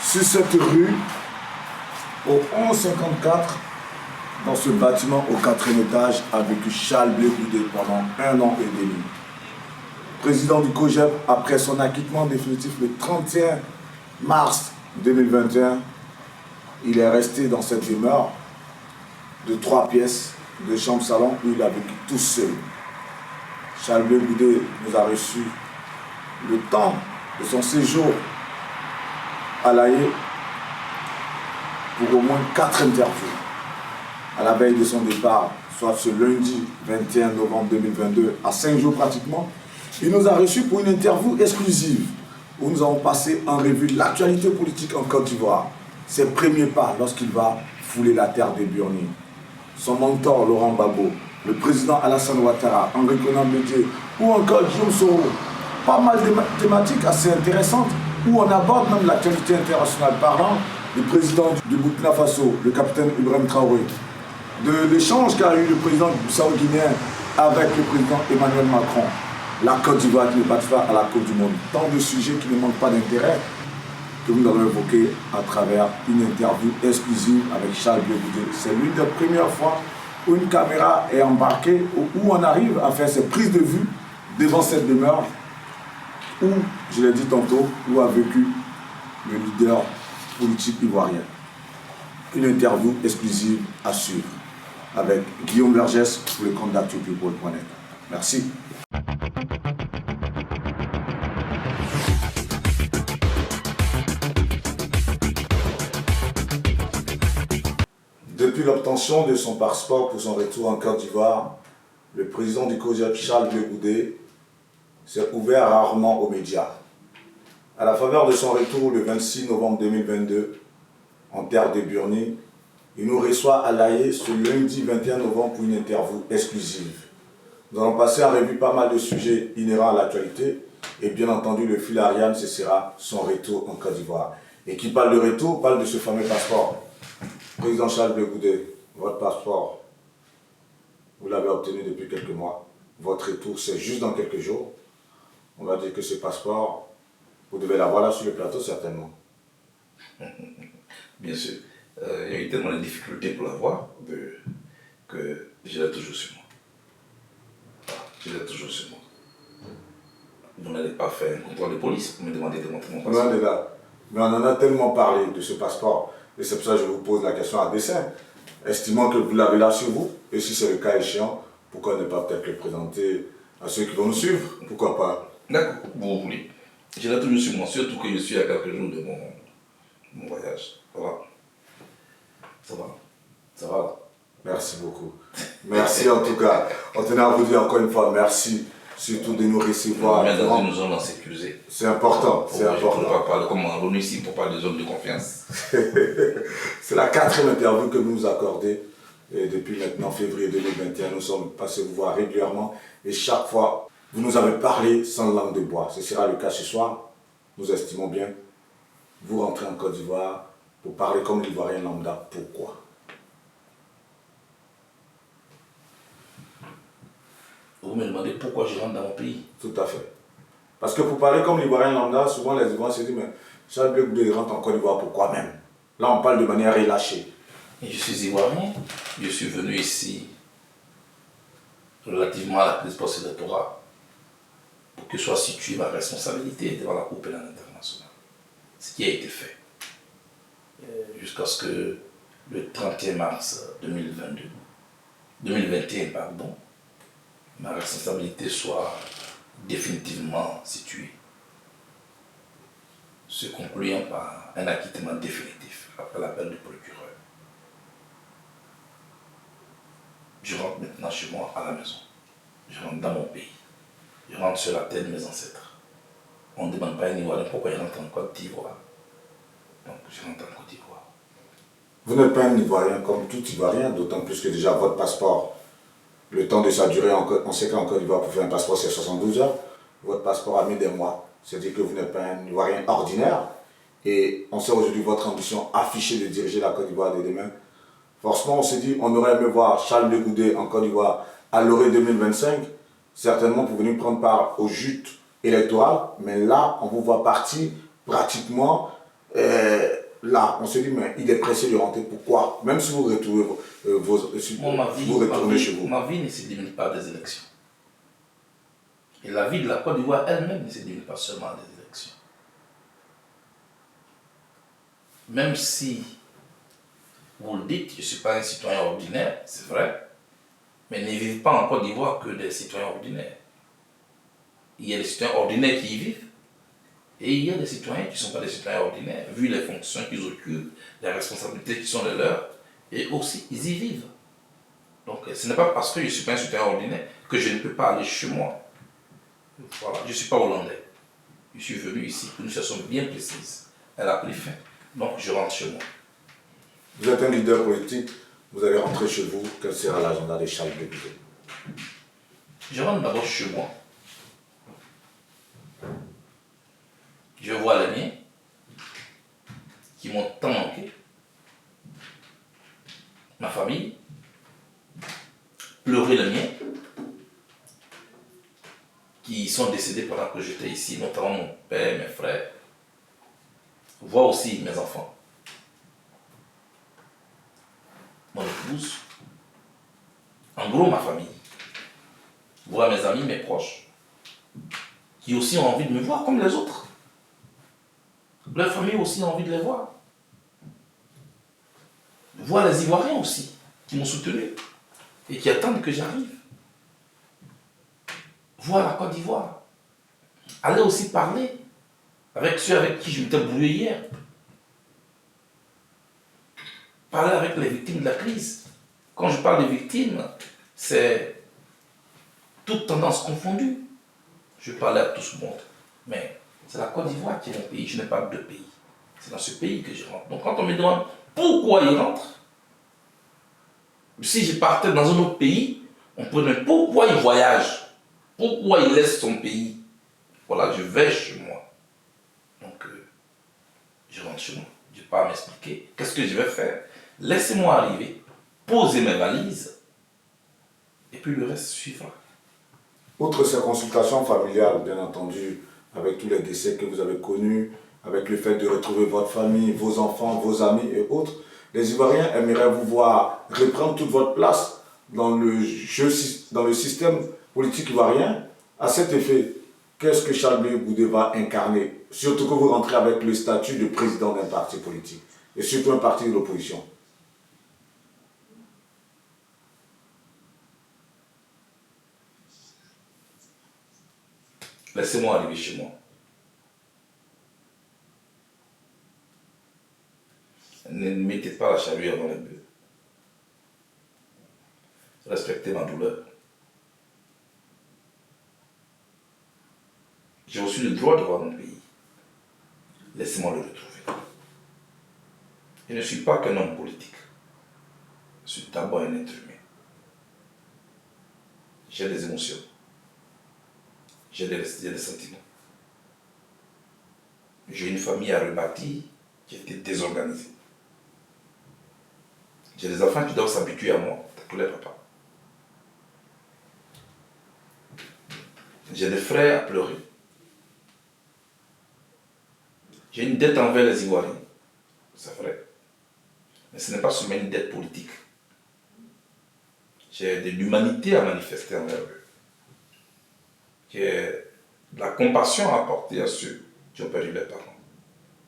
Sur cette rue, au 1154, dans ce bâtiment au 4e étage, a vécu Charles Blé Goudé pendant 1 an et demi. Président du COJEP, après son acquittement définitif le 31 mars 2021, il est resté dans cette demeure de 3 pièces, de chambre-salon, où il a vécu tout seul. Charles Blé Goudé nous a reçus le temps de son séjour à La Haye pour au moins 4 interviews. À la veille de son départ, soit ce lundi 21 novembre 2022, à 5 jours pratiquement, il nous a reçus pour une interview exclusive où nous avons passé en revue l'actualité politique en Côte d'Ivoire, ses premiers pas lorsqu'il va fouler la terre des Burni, son mentor Laurent Gbagbo, le président Alassane Ouattara, Henri Konan Bédié ou encore Guillaume Soro. Pas mal de thématiques assez intéressantes où on aborde même l'actualité internationale parlant du président du Burkina Faso, le capitaine Ibrahim Traoré, de l'échange qu'a eu le président du Bissau-Guinéen avec le président Emmanuel Macron, la Côte d'Ivoire qui ne bat pas à la Coupe du Monde. Tant de sujets qui ne manquent pas d'intérêt que nous allons évoquer à travers une interview exclusive avec Charles Blé Goudé. C'est l'une des premières fois où une caméra est embarquée, où on arrive à faire ses prises de vue devant cette demeure où, je l'ai dit tantôt, où a vécu le leader politique ivoirien. Une interview exclusive à suivre avec Guillaume Vergès pour le compte d'actupeople.net. Merci. Depuis l'obtention de son passeport pour son retour en Côte d'Ivoire, le président du COJEP, Charles Blé Goudé, s'est ouvert rarement aux médias. À la faveur de son retour le 26 novembre 2022, en terre des Burni, il nous reçoit à La Haye ce lundi 21 novembre pour une interview exclusive. Nous allons passer en revue pas mal de sujets inhérents à l'actualité et bien entendu le fil Ariane, ce sera son retour en Côte d'Ivoire. Et qui parle de retour, parle de ce fameux passeport. Président Charles Blé Goudé, votre passeport, vous l'avez obtenu depuis quelques mois. Votre retour, c'est juste dans quelques jours. On va dire que ce passeport, vous devez l'avoir là sur le plateau certainement. Bien sûr. Il y a eu tellement de difficultés pour l'avoir que je l'ai toujours sur moi. Je l'ai toujours sur moi. Vous n'allez pas faire un contrôle de police pour me demander de montrer mon passeport. Non, là. Mais on en a tellement parlé de ce passeport. Et c'est pour ça que je vous pose la question à dessein. Estimant que vous l'avez là sur vous, et si c'est le cas échéant, pourquoi ne pas peut-être le présenter à ceux qui vont nous suivre? Pourquoi pas? D'accord, vous voulez. Je l'ai toujours sur moi, surtout que je suis à quelques jours de mon voyage. Voilà. Ça va. Ça va. Merci beaucoup. Merci en tout cas. On tenait à vous dire encore une fois merci, surtout de nous recevoir. On est dans une zone sécurisée. C'est important. C'est important. Je ne peux pas parler comme on est ici pour parler de zone de confiance. C'est la 4e interview que vous nous accordez. Et depuis maintenant février 2021, nous sommes passés vous voir régulièrement. Et chaque fois, vous nous avez parlé sans langue de bois. Ce sera le cas ce soir. Nous estimons bien. Vous rentrez en Côte d'Ivoire pour parler comme l'Ivoirien lambda. Pourquoi? Vous me demandez pourquoi je rentre dans mon pays? Tout à fait. Parce que pour parler comme l'Ivoirien lambda, souvent les Ivoiriens se disent, mais Charles Blé Goudé rentre en Côte d'Ivoire, pourquoi même? Là, on parle de manière relâchée. Je suis Ivoirien. Je suis venu ici relativement à la prise post-électorale pour que soit située ma responsabilité devant la Cour pénale internationale. Ce qui a été fait. Jusqu'à ce que le 31 mars 2021, ma responsabilité soit définitivement située, se concluant par un acquittement définitif après l'appel du procureur. Je rentre maintenant chez moi à la maison. Je rentre dans mon pays. Je rentre sur la terre de mes ancêtres. On ne demande pas à un Ivoirien pourquoi il rentre en Côte d'Ivoire. Donc je rentre en Côte d'Ivoire. Vous n'êtes pas un Ivoirien comme tout Ivoirien, d'autant plus que déjà votre passeport, le temps de sa durée, on sait qu'en Côte d'Ivoire, pour faire un passeport, c'est 72 heures. Votre passeport a mis des mois. C'est-à-dire que vous n'êtes pas un Ivoirien ordinaire. Et on sait aujourd'hui votre ambition affichée de diriger la Côte d'Ivoire de demain. Forcément, on s'est dit, on aurait aimé voir Charles Blé Goudé en Côte d'Ivoire à l'orée 2025, certainement pour venir prendre part aux joutes électorales. Mais là, on vous voit partir pratiquement Là, on se dit, mais il est pressé de rentrer, pourquoi? Même si vous retrouvez vous retournez chez vous. Ma vie ne se limite pas des élections. Et la vie de la Côte d'Ivoire elle-même ne se limite pas seulement à des élections. Même si vous le dites, je ne suis pas un citoyen ordinaire, c'est vrai, mais ne vivent pas en Côte d'Ivoire que des citoyens ordinaires. Il y a des citoyens ordinaires qui y vivent, et il y a des citoyens qui ne sont pas des citoyens ordinaires, vu les fonctions qu'ils occupent, les responsabilités qui sont les leurs, et aussi ils y vivent. Donc ce n'est pas parce que je ne suis pas un citoyen ordinaire que je ne peux pas aller chez moi. Voilà, je ne suis pas hollandais. Je suis venu ici pour une situation bien précise. Elle a pris fin. Donc je rentre chez moi. Vous êtes un leader politique, vous allez rentrer chez vous. Quel sera l'agenda de Charles Blé Boudet? Je rentre d'abord chez moi. Je vois les miens qui m'ont tant manqué. Ma famille. Pleurer les miens qui sont décédés pendant que j'étais ici, notamment mon père, mes frères. Voir aussi mes enfants. Mon épouse. En gros, ma famille. Voir mes amis, mes proches, qui aussi ont envie de me voir comme les autres. Leur famille aussi a envie de les voir. Voir les Ivoiriens aussi, qui m'ont soutenu et qui attendent que j'arrive. Voir la Côte d'Ivoire. Aller aussi parler avec ceux avec qui je m'étais brouillé hier. Parler avec les victimes de la crise. Quand je parle de victimes, c'est toute tendance confondue. Je parlais à tout ce monde. Mais c'est la Côte d'Ivoire qui est mon pays. Je n'ai pas deux pays. C'est dans ce pays que je rentre. Donc quand on me demande pourquoi il rentre, si je partais dans un autre pays, on peut me demander pourquoi il voyage, pourquoi il laisse son pays. Voilà, je vais chez moi. Donc je rentre chez moi. Je n'ai pas à m'expliquer. Qu'est-ce que je vais faire? Laissez-moi arriver, poser mes valises, et puis le reste suivra. Outre ces consultations familiales, bien entendu, avec tous les décès que vous avez connus, avec le fait de retrouver votre famille, vos enfants, vos amis et autres, les Ivoiriens aimeraient vous voir reprendre toute votre place dans le système politique ivoirien. À cet effet, qu'est-ce que Charles Blé Boudet va incarner? Surtout que vous rentrez avec le statut de président d'un parti politique, et surtout un parti de l'opposition. Laissez-moi arriver chez moi. Ne mettez pas la charrue avant les bœufs. Respectez ma douleur. J'ai aussi le droit de voir mon pays. Laissez-moi le retrouver. Je ne suis pas qu'un homme politique. Je suis d'abord un être humain. J'ai des émotions. J'ai des sentiments. J'ai une famille à rebâtir qui était désorganisée. J'ai des enfants qui doivent s'habituer à moi, tous les papas. J'ai des frères à pleurer. J'ai une dette envers les Ivoiriens, c'est vrai. Mais ce n'est pas seulement une dette politique. J'ai de l'humanité à manifester envers eux. J'ai de la compassion à apporter à ceux qui ont perdu leurs parents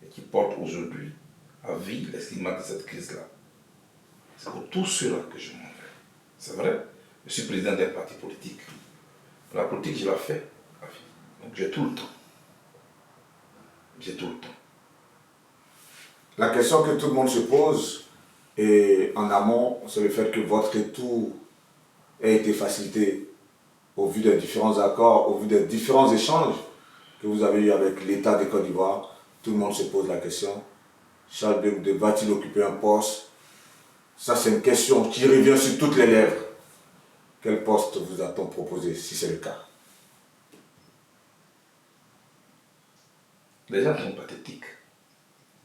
et qui portent aujourd'hui à vie les stigmates de cette crise-là. C'est pour tous ceux-là que je m'en vais. C'est vrai, je suis président d'un parti politique. La politique, je la fais à vie. Donc j'ai tout le temps. J'ai tout le temps. La question que tout le monde se pose, et en amont, c'est le fait que votre retour ait été facilité au vu des différents accords, au vu des différents échanges que vous avez eu avec l'État de Côte d'Ivoire. Tout le monde se pose la question, Charles Blé Boudet va-t-il occuper un poste? Ça, c'est une question qui revient sur toutes les lèvres. Quel poste vous a-t-on proposé, si c'est le cas? Les gens sont pathétiques.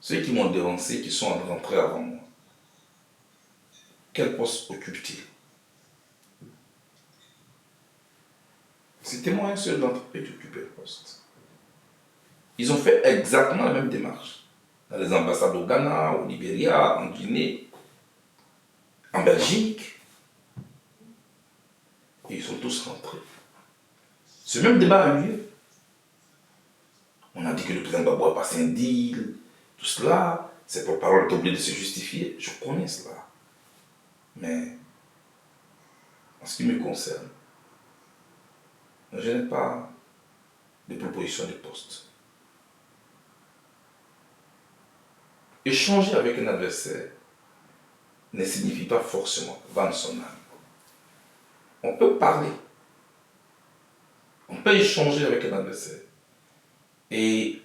Ceux qui m'ont dévancé, qui sont rentrés avant moi, quel poste occupent-ils? C'était moi un seul d'entre eux qui occupait le poste. Ils ont fait exactement la même démarche. dans les ambassades au Ghana, au Libéria, en Guinée, en Belgique. Et ils sont tous rentrés. Ce même débat a eu lieu. On a dit que le président Gbagbo a passé un deal, tout cela. Ses porte-parole est obligé de se justifier. Je connais cela. Mais, en ce qui me concerne, je n'ai pas de proposition de poste. Échanger avec un adversaire ne signifie pas forcément vendre son âme. On peut parler. On peut échanger avec un adversaire. Et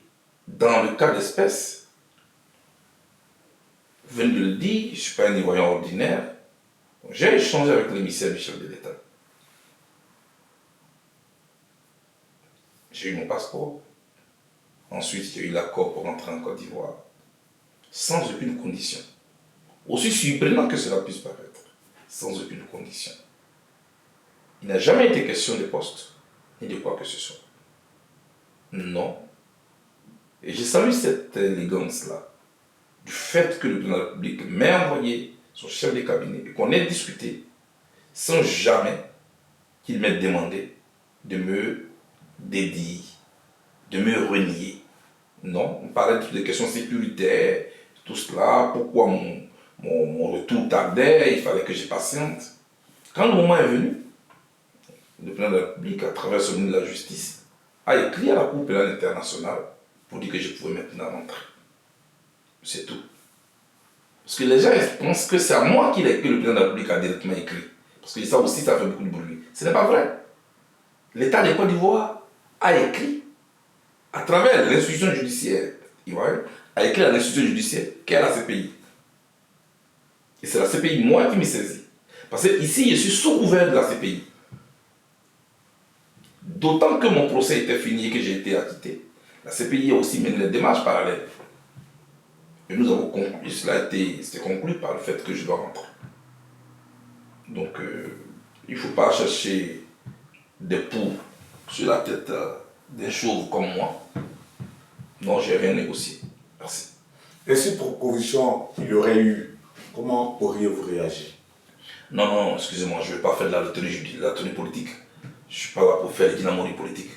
dans le cas d'espèce, vous venez de le dire, je ne suis pas un Ivoirien ordinaire. J'ai échangé avec l'émissaire du chef de l'État. J'ai eu mon passeport. Ensuite, j'ai eu l'accord pour rentrer en Côte d'Ivoire. Sans aucune condition. Aussi surprenant que cela puisse paraître. Sans aucune condition. Il n'a jamais été question de poste, ni de quoi que ce soit. Non. Et je salue cette élégance-là, du fait que le président de la République m'ait envoyé son chef de cabinet et qu'on ait discuté sans jamais qu'il m'ait demandé de me dédier, de me renier. Non, on parlait de toutes les questions sécuritaires, tout cela, pourquoi mon retour tardait, il fallait que je patiente. Quand le moment est venu, le président de la République, à travers son ministre de la Justice, a écrit à la Cour pénale internationale pour dire que je pouvais maintenant rentrer. C'est tout. Parce que les gens pensent que c'est à moi que le président de la République a directement écrit. Parce que ça aussi, ça fait beaucoup de bruit. Ce n'est pas vrai. L'État de Côte d'Ivoire a écrit, à travers l'institution judiciaire ivoirienne, a écrit à l'institution judiciaire qu'est la CPI. Et c'est la CPI, moi, qui m'y saisis. Parce que ici, je suis sous couvert de la CPI. D'autant que mon procès était fini et que j'ai été acquitté, la CPI a aussi mené des démarches parallèles. Et nous avons conclu, c'était conclu par le fait que je dois rentrer. Donc, il ne faut pas chercher des poux sur la tête d'un chauve comme moi. Non, je n'ai rien négocié. Merci. Et si proposition il y aurait eu, comment auriez-vous réagi? Non, excusez-moi, je ne vais pas faire de la tenue politique. Je ne suis pas là pour faire les dynamiques politiques.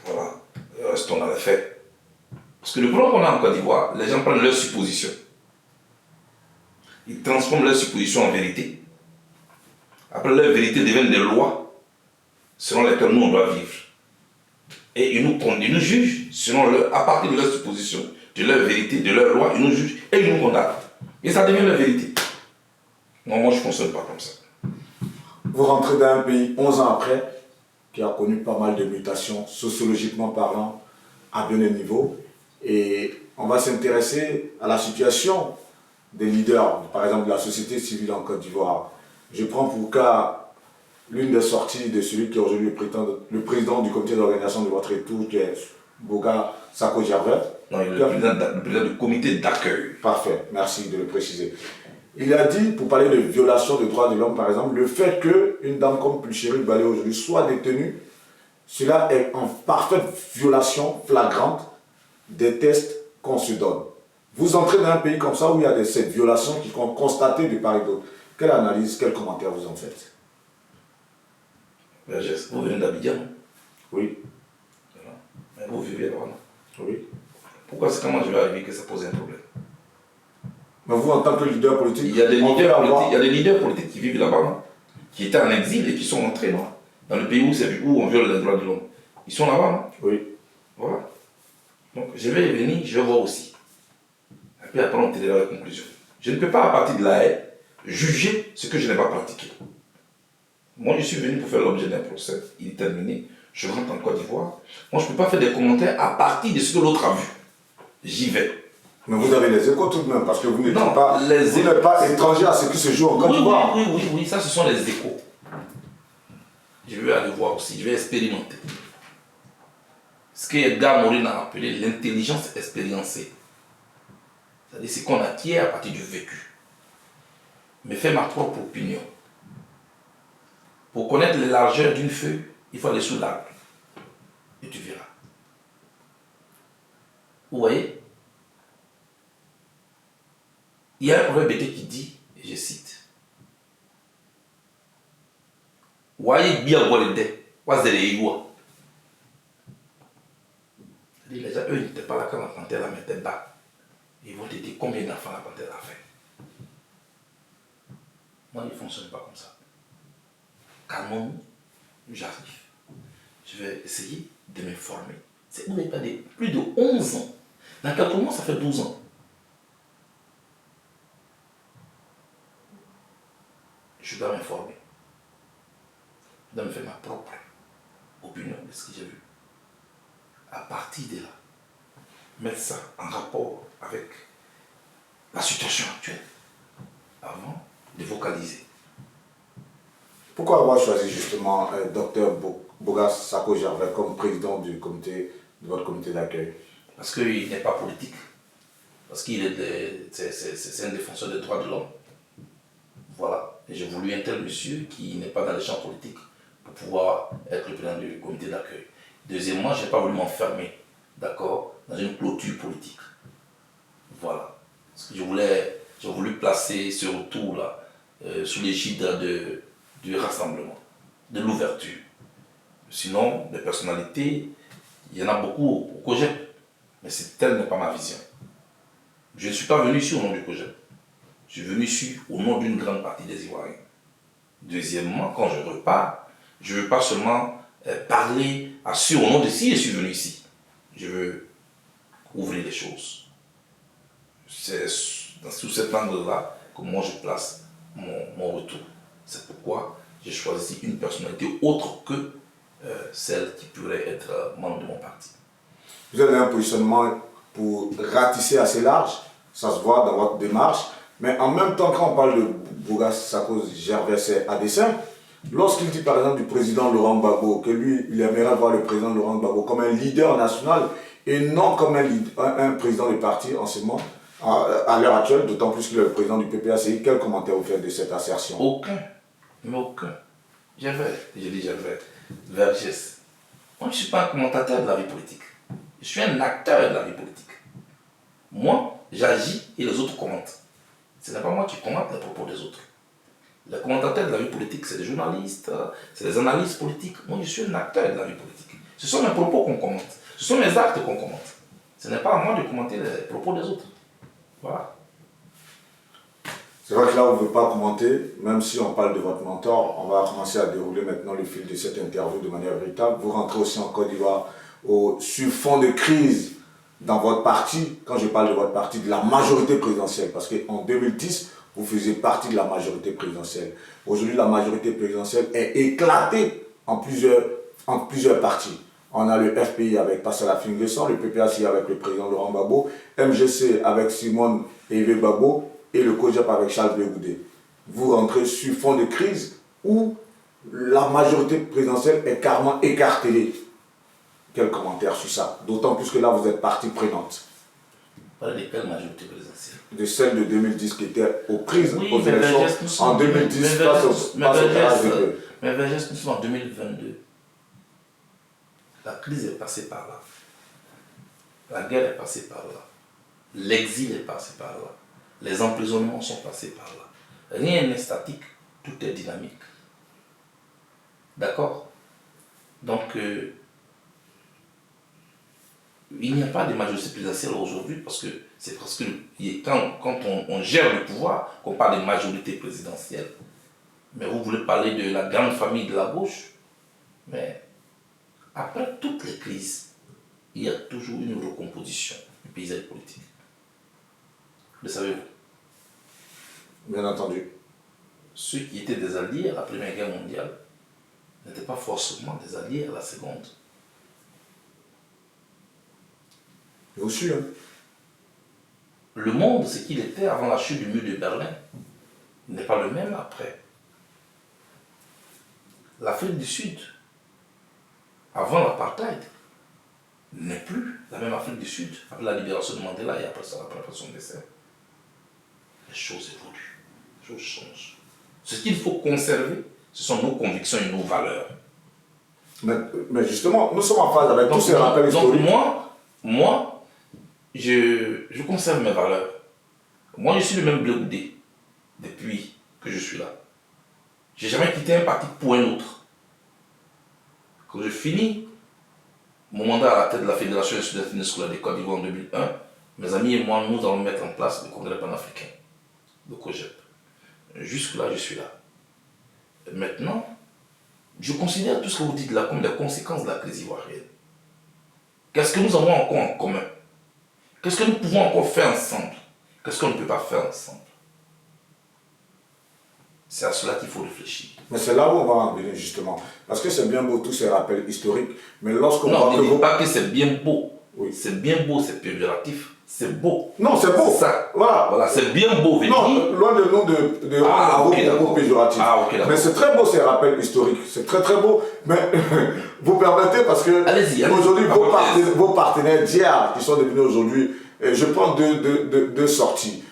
Voilà, restons dans les faits. Parce que le problème qu'on a en Côte d'Ivoire, les gens prennent leurs suppositions. Ils transforment leurs suppositions en vérité. Après, leurs vérités deviennent des lois selon lesquelles nous, on doit vivre. Et ils nous jugent à partir de leurs suppositions, de leurs vérités, de leurs lois, ils nous jugent et ils nous condamnent. Et ça devient leur vérité. Non, moi, je ne fonctionne pas comme ça. Vous rentrez dans un pays 11 ans après, qui a connu pas mal de mutations, sociologiquement parlant, à bien des niveaux. Et on va s'intéresser à la situation des leaders, par exemple de la société civile en Côte d'Ivoire. Je prends pour cas l'une des sorties de celui qui est aujourd'hui le président du comité d'organisation de votre retour, qui est Boga Sako-Gervais. Non, il est le président du comité d'accueil. Parfait, merci de le préciser. Il a dit, pour parler de violation des droits de l'homme, par exemple, le fait qu'une dame comme Pulchéry Balé aujourd'hui soit détenue, cela est en parfaite violation flagrante des tests qu'on se donne. Vous entrez dans un pays comme ça où il y a cette violation qui sont constatées de part et d'autre. Quelle analyse, quel commentaire vous en faites? Vous venez d'Abidjan, non? Oui. Voilà. Mais vous vivez là-bas, non? Oui. Pourquoi c'est comment je vais arriver que ça pose un problème? Mais vous, en tant que leader politique, il y a des leaders politiques qui vivent là-bas, non? Qui étaient en exil et qui sont rentrés, non? Dans le pays où on viole les droits de l'homme. Ils sont là-bas, non? Oui. Voilà. Donc, je vais y venir, je vais voir aussi. Et puis après, on tirera la conclusion. Je ne peux pas, à partir de là, juger ce que je n'ai pas pratiqué. Moi, je suis venu pour faire l'objet d'un procès. Il est terminé. Je rentre en Côte d'Ivoire. Moi, je ne peux pas faire des commentaires à partir de ce que l'autre a vu. J'y vais. Mais vous avez les échos tout de même, parce que vous n'êtes pas étranger à ce qui se joue en Côte d'Ivoire. Oui, ça, ce sont les échos. Je vais aller voir aussi, je vais expérimenter. Ce que Edgar Morin a appelé l'intelligence expériencée. C'est-à-dire ce qu'on acquiert à partir du vécu. Mais faire ma propre opinion. Pour connaître les largeurs d'une feuille, il faut aller sous l'arbre. Et tu verras. Vous voyez? Il y a un proverbe qui dit, et je cite, Waye bien walide, wazere igwa. Les gens, eux, n'étaient pas là quand la panthère la mettait bas. Ils vont te dire combien d'enfants la panthère a fait. Moi, il ne fonctionne pas comme ça. Calmons-nous, j'arrive. Je vais essayer de me former. Vous n'avez pas plus de 11 ans. Dans quelques mois, ça fait 12 ans. Je dois m'informer. Je dois me faire ma propre opinion de ce que j'ai vu. À partir de là, mettre ça en rapport avec la situation actuelle avant de vocaliser. Pourquoi avoir choisi justement Dr Bogas Sako Gervais comme président du comité, de votre comité d'accueil? Parce qu'il n'est pas politique. Parce qu'il est c'est un défenseur des droits de l'homme. Voilà. Et j'ai voulu un tel monsieur qui n'est pas dans les champs politiques pour pouvoir être le président du comité d'accueil. Deuxièmement, je n'ai pas voulu m'enfermer, d'accord, dans une clôture politique. Voilà. Parce que j'ai voulu placer ce retour-là sous l'égide du rassemblement, de l'ouverture. Sinon, les personnalités, il y en a beaucoup au COGEP, mais telle n'est pas ma vision. Je ne suis pas venu ici au nom du COGEP. Je suis venu ici au nom d'une grande partie des Ivoiriens. Deuxièmement, quand je repars, je ne veux pas seulement parler à ceux au nom de qui je suis venu ici. Je veux ouvrir les choses. C'est sous cette angle-là que moi je place mon retour. C'est pourquoi j'ai choisi une personnalité autre que celle qui pourrait être membre de mon parti. Vous avez un positionnement pour ratisser assez large, ça se voit dans votre démarche, mais en même temps, quand on parle de Bogas Sako Gervais, c'est à dessein. Lorsqu'il dit par exemple du président Laurent Gbagbo, que lui, il aimerait voir le président Laurent Gbagbo comme un leader national et non comme un président de parti en ce moment, à l'heure actuelle, d'autant plus qu'il est le président du PPACI, quel commentaire vous faites de cette assertion? Aucun, mais aucun. J'avais Vergès. Moi, je ne suis pas un commentateur de la vie politique. Je suis un acteur de la vie politique. Moi, j'agis et les autres commentent. Ce n'est pas moi qui commente les propos des autres. Les commentateurs de la vie politique, c'est des journalistes, c'est des analystes politiques. Moi, je suis un acteur de la vie politique. Ce sont mes propos qu'on commente. Ce sont mes actes qu'on commente. Ce n'est pas à moi de commenter les propos des autres. Voilà. C'est vrai que là, on ne veut pas commenter, même si on parle de votre mentor, on va commencer à dérouler maintenant le fil de cette interview de manière véritable. Vous rentrez aussi en Côte d'Ivoire sur fond de crise dans votre parti, quand je parle de votre parti, de la majorité présidentielle, parce qu'en 2010, vous faisiez partie de la majorité présidentielle. Aujourd'hui, la majorité présidentielle est éclatée en plusieurs partis. On a le FPI avec Passala Finguesson, le PPACI avec le président Laurent Gbagbo, MGC avec Simone et Yves Gbagbo, et le COGEP avec Charles Blé Goudé. Vous rentrez sur fond de crise où la majorité présidentielle est carrément écartelée. Quel commentaire sur ça? D'autant plus que là, vous êtes partie prenante. Vous parlez de quelle majorité présidentielle? De celle de 2010 qui était aux prises, oui, aux élections en 2010 face au Vergès. Mais Vergès, nous sommes en 2022. La crise est passée par là. La guerre est passée par là. L'exil est passé par là. Les emprisonnements sont passés par là. Rien n'est statique, tout est dynamique. D'accord? Donc, il n'y a pas de majorité présidentielle aujourd'hui parce que c'est parce que quand on gère le pouvoir, qu'on parle de majorité présidentielle, mais vous voulez parler de la grande famille de la gauche, mais après toutes les crises, il y a toujours une recomposition du paysage politique. Le savez-vous? Bien entendu. Ceux qui étaient des alliés à la Première Guerre mondiale n'étaient pas forcément des alliés à la Seconde. Vous suivez, hein? Le monde, ce qu'il était avant la chute du mur de Berlin, n'est pas le même après. L'Afrique du Sud, avant l'apartheid, n'est plus la même Afrique du Sud, après la libération de Mandela et après son décès. Les choses évoluent, les choses changent. Ce qu'il faut conserver, ce sont nos convictions et nos valeurs. Mais justement, nous sommes en phase avec tous ces rappels historiques. Donc moi, je conserve mes valeurs. Moi, je suis le même Blé depuis que je suis là. Je n'ai jamais quitté un parti pour un autre. Quand je finis mon mandat à la tête de la Fédération étudiantine scolaire de Côte d'Ivoire en 2001, mes amis et moi, nous allons mettre en place le congrès panafricain, le COGEP. Jusque-là, je suis là. Et maintenant, je considère tout ce que vous dites là comme des conséquences de la crise ivoirienne. Qu'est-ce que nous avons encore en commun? Qu'est-ce que nous pouvons encore faire ensemble? Qu'est-ce qu'on ne peut pas faire ensemble? C'est à cela qu'il faut réfléchir. Mais c'est là où on va en venir justement. Parce que c'est bien beau tous ces rappels historiques, mais lorsqu'on voit Non, ne dis pas que c'est bien beau. Oui. C'est bien beau, c'est péjoratif. C'est beau. Non, c'est beau. Ça. Voilà, c'est bien beau. Non, loin de nous de rendre okay, vos propos péjoratifs. Mais c'est très beau ces rappels historiques. C'est très très beau. Mais vous permettez parce que aujourd'hui, vos partenaires d'hier qui sont devenus aujourd'hui, je prends deux sorties.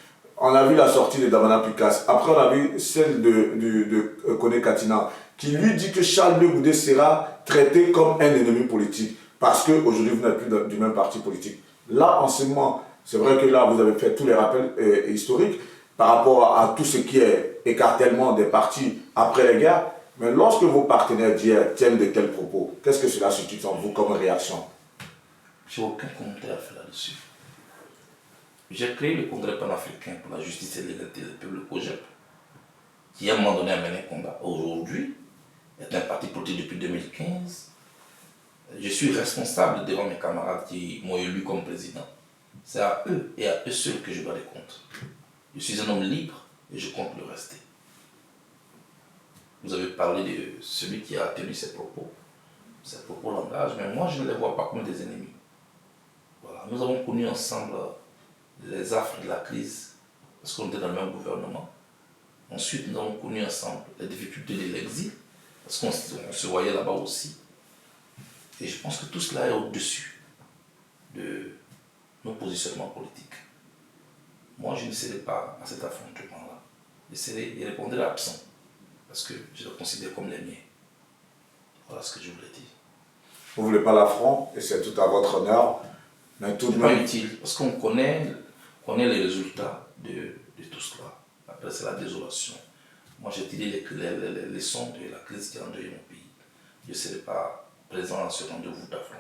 On a vu la sortie de Damana Pukas. Après, on a vu celle de Kone Katina, qui lui dit que Charles Blé Goudé sera traité comme un ennemi politique. Parce qu'aujourd'hui, vous n'êtes plus du même parti politique. Là, en ce moment, c'est vrai que là, vous avez fait tous les rappels historiques par rapport à tout ce qui est écartèlement des partis après les guerres. Mais lorsque vos partenaires d'hier tiennent de tels propos, qu'est-ce que cela suscite en vous comme réaction? Je n'ai aucun commentaire à faire là-dessus. J'ai créé le Congrès panafricain pour la justice et l'égalité des peuples, le COGEP, qui à un moment donné a mené un combat. Aujourd'hui, est un parti politique depuis 2015. Je suis responsable devant mes camarades qui m'ont élu comme président. C'est à eux et à eux seuls que je dois des comptes. Je suis un homme libre et je compte le rester. Vous avez parlé de celui qui a tenu ses propos. Ses propos langage, mais moi je ne les vois pas comme des ennemis. Voilà. Nous avons connu ensemble les affres de la crise, parce qu'on était dans le même gouvernement. Ensuite, nous avons connu ensemble les difficultés de l'exil, parce qu'on se voyait là-bas aussi. Et je pense que tout cela est au-dessus de nos positionnements politiques. Moi, je ne serai pas à cet affrontement-là. Je répondrai absent, parce que je le considère comme les miens. Voilà ce que je voulais dire. Vous ne voulez pas l'affront, et c'est tout à votre honneur, mais tout de même... C'est pas utile, parce qu'on connaît les résultats de tout cela. Après, c'est la désolation. Moi, j'ai tiré les leçons de la crise qui a endeuillé mon pays. Je ne serai pas présent à ce rendez-vous d'affront.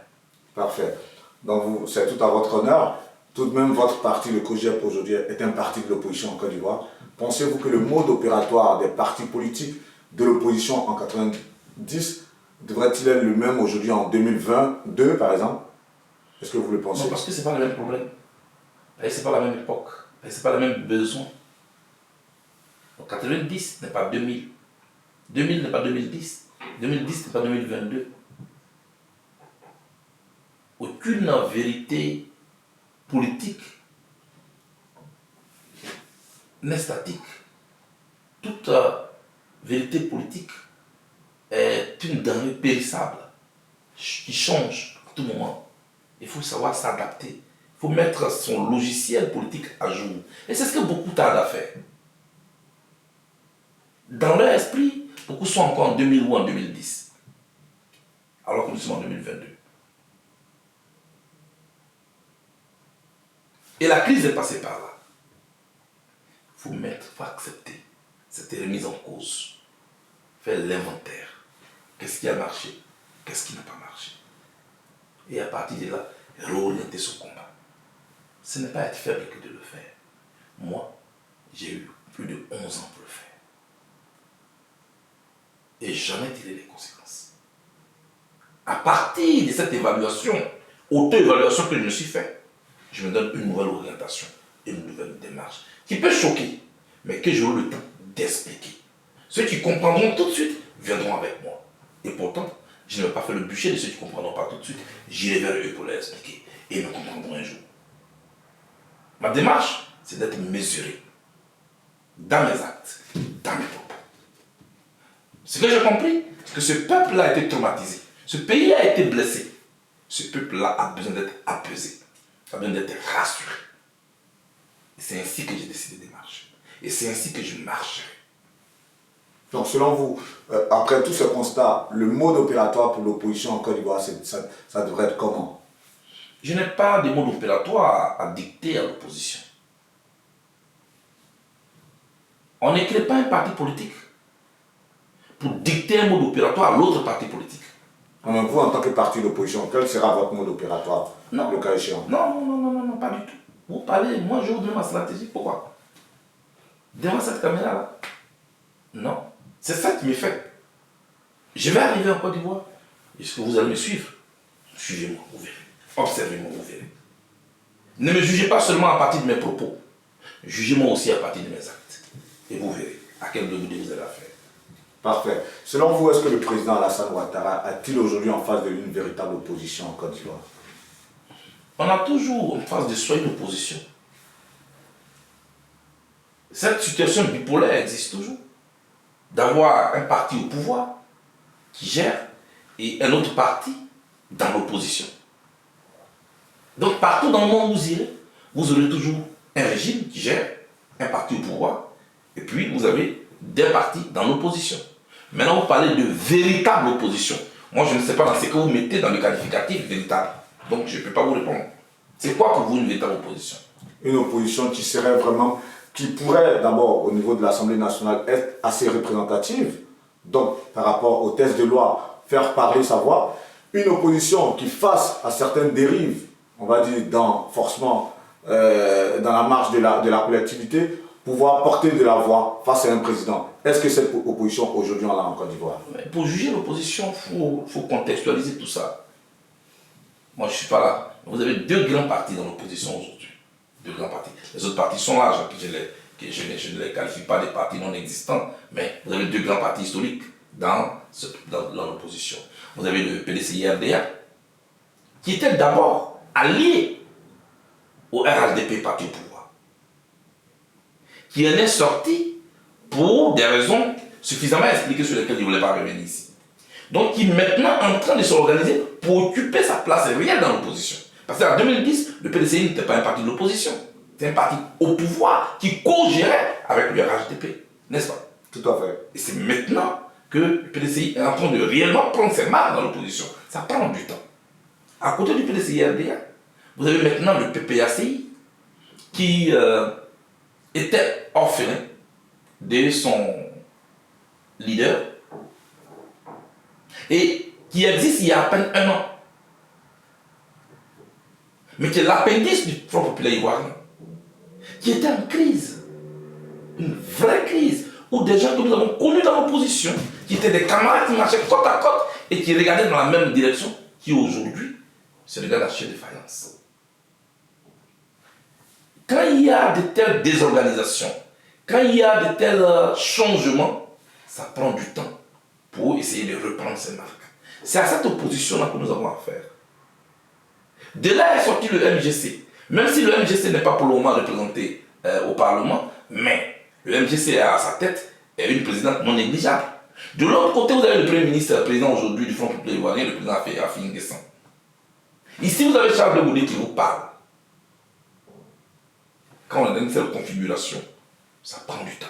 Parfait. Donc, c'est tout à votre honneur. Tout de même, votre parti, le COGEP, aujourd'hui, est un parti de l'opposition en Côte d'Ivoire. Pensez-vous que le mode opératoire des partis politiques de l'opposition en 90 devrait-il être le même aujourd'hui en 2022, par exemple? Est-ce que vous le pensez? Non, parce que ce n'est pas le même problème. Ce n'est pas la même époque. Ce n'est pas le même besoin. Donc 90 n'est pas 2000. 2000 n'est pas 2010. 2010 n'est pas 2022. Aucune vérité politique n'est statique. Toute vérité politique est une denrée périssable qui change à tout moment. Il faut savoir s'adapter. Il faut mettre son logiciel politique à jour. Et c'est ce que beaucoup tardent à faire. Dans leur esprit, beaucoup sont encore en 2000 ou en 2010. Alors que nous sommes en 2022. Et la crise est passée par là. Il faut accepter cette remise en cause. Faire l'inventaire. Qu'est-ce qui a marché? Qu'est-ce qui n'a pas marché? Et à partir de là, réorienter ce combat. Ce n'est pas être faible que de le faire. Moi, j'ai eu plus de 11 ans pour le faire. Et j'en ai tiré les conséquences. À partir de cette évaluation, auto-évaluation que je me suis faite, je me donne une nouvelle orientation, une nouvelle démarche, qui peut choquer, mais que j'aurai le temps d'expliquer. Ceux qui comprendront tout de suite viendront avec moi. Et pourtant, je ne vais pas faire le bûcher de ceux qui ne comprendront pas tout de suite. J'irai vers eux pour leur expliquer. Et ils me comprendront un jour. Ma démarche, c'est d'être mesuré dans mes actes, dans mes propos. Ce que j'ai compris, c'est que ce peuple-là a été traumatisé. Ce pays a été blessé. Ce peuple-là a besoin d'être apaisé. A besoin d'être rassuré. Et c'est ainsi que j'ai décidé de marcher. Et c'est ainsi que je marcherai. Donc, selon vous, après tout ce constat, le mode opératoire pour l'opposition en Côte d'Ivoire, ça devrait être comment? Je n'ai pas de mode opératoire à dicter à l'opposition. On ne crée pas un parti politique pour dicter un mode opératoire à l'autre parti politique. Mais vous, en tant que parti d'opposition, quel sera votre mode opératoire, Non. le cas échéant? Non, pas du tout. Vous parlez, moi je vous donne ma stratégie. Pourquoi? Devant cette caméra-là? Non. C'est ça qui me fait. Je vais arriver en Côte d'Ivoire. Est-ce que vous allez me suivre? Suivez-moi, vous verrez. Observez-moi, vous verrez. Ne me jugez pas seulement à partir de mes propos. Jugez-moi aussi à partir de mes actes. Et vous verrez à quel degré vous avez affaire. Parfait. Selon vous, est-ce que le président Alassane Ouattara a-t-il aujourd'hui en face de lui une véritable opposition en Côte d'Ivoire? On a toujours en face de soi une opposition. Cette situation bipolaire existe toujours. D'avoir un parti au pouvoir qui gère et un autre parti dans l'opposition. Donc partout dans le monde où vous irez, vous aurez toujours un régime qui gère, un parti au pouvoir, et puis vous avez des partis dans l'opposition. Maintenant vous parlez de véritable opposition. Moi je ne sais pas dans ce que vous mettez dans le qualificatif véritable. Donc je ne peux pas vous répondre. C'est quoi pour vous une véritable opposition? Une opposition qui serait vraiment, qui pourrait d'abord au niveau de l'Assemblée nationale être assez représentative, donc par rapport aux textes de loi, faire parler sa voix. Une opposition qui face à certaines dérives, on va dire forcément dans la marge de la collectivité, pouvoir porter de la voix face à un président. Est-ce que cette opposition aujourd'hui on l'a en Côte d'Ivoire? Pour juger l'opposition, il faut contextualiser tout ça. Moi je ne suis pas là. Vous avez deux grands partis dans l'opposition aujourd'hui. Deux grands partis. Les autres partis sont là, je ne les qualifie pas des partis non existants, mais vous avez deux grands partis historiques dans l'opposition. Vous avez le PDCI-RDA, qui était d'abord allié au RHDP, parti au pouvoir, qui en est sorti pour des raisons suffisamment expliquées sur lesquelles il ne voulait pas revenir ici. Donc il est maintenant en train de s'organiser pour occuper sa place réelle dans l'opposition. Parce qu'en 2010, le PDCI n'était pas un parti de l'opposition. C'est un parti au pouvoir qui co-gérait avec le RHDP. N'est-ce pas? Tout à fait. Et c'est maintenant que le PDCI est en train de réellement prendre ses marques dans l'opposition. Ça prend du temps. À côté du PDCI-RDA, vous avez maintenant le PPACI qui était orphelin de son leader et qui existe il y a à peine un an. Mais qui est l'appendice du Front populaire ivoirien, qui était en crise, une vraie crise, où des gens que nous avons connus dans l'opposition, qui étaient des camarades qui marchaient côte à côte et qui regardaient dans la même direction, qui aujourd'hui se regardent à chier de faïence. Quand il y a de telles désorganisations, quand il y a de tels changements, ça prend du temps pour essayer de reprendre ses marques. C'est à cette opposition-là que nous avons affaire. De là est sorti le MGC. Même si le MGC n'est pas pour le moment représenté au Parlement, mais le MGC a à sa tête une présidente non négligeable. De l'autre côté, vous avez le Premier ministre, le président aujourd'hui du Front populaire ivoirien, le président Afeni N'Guessan. Ici, vous avez Charles de Gaulle qui vous parle. Quand on a une telle configuration, ça prend du temps.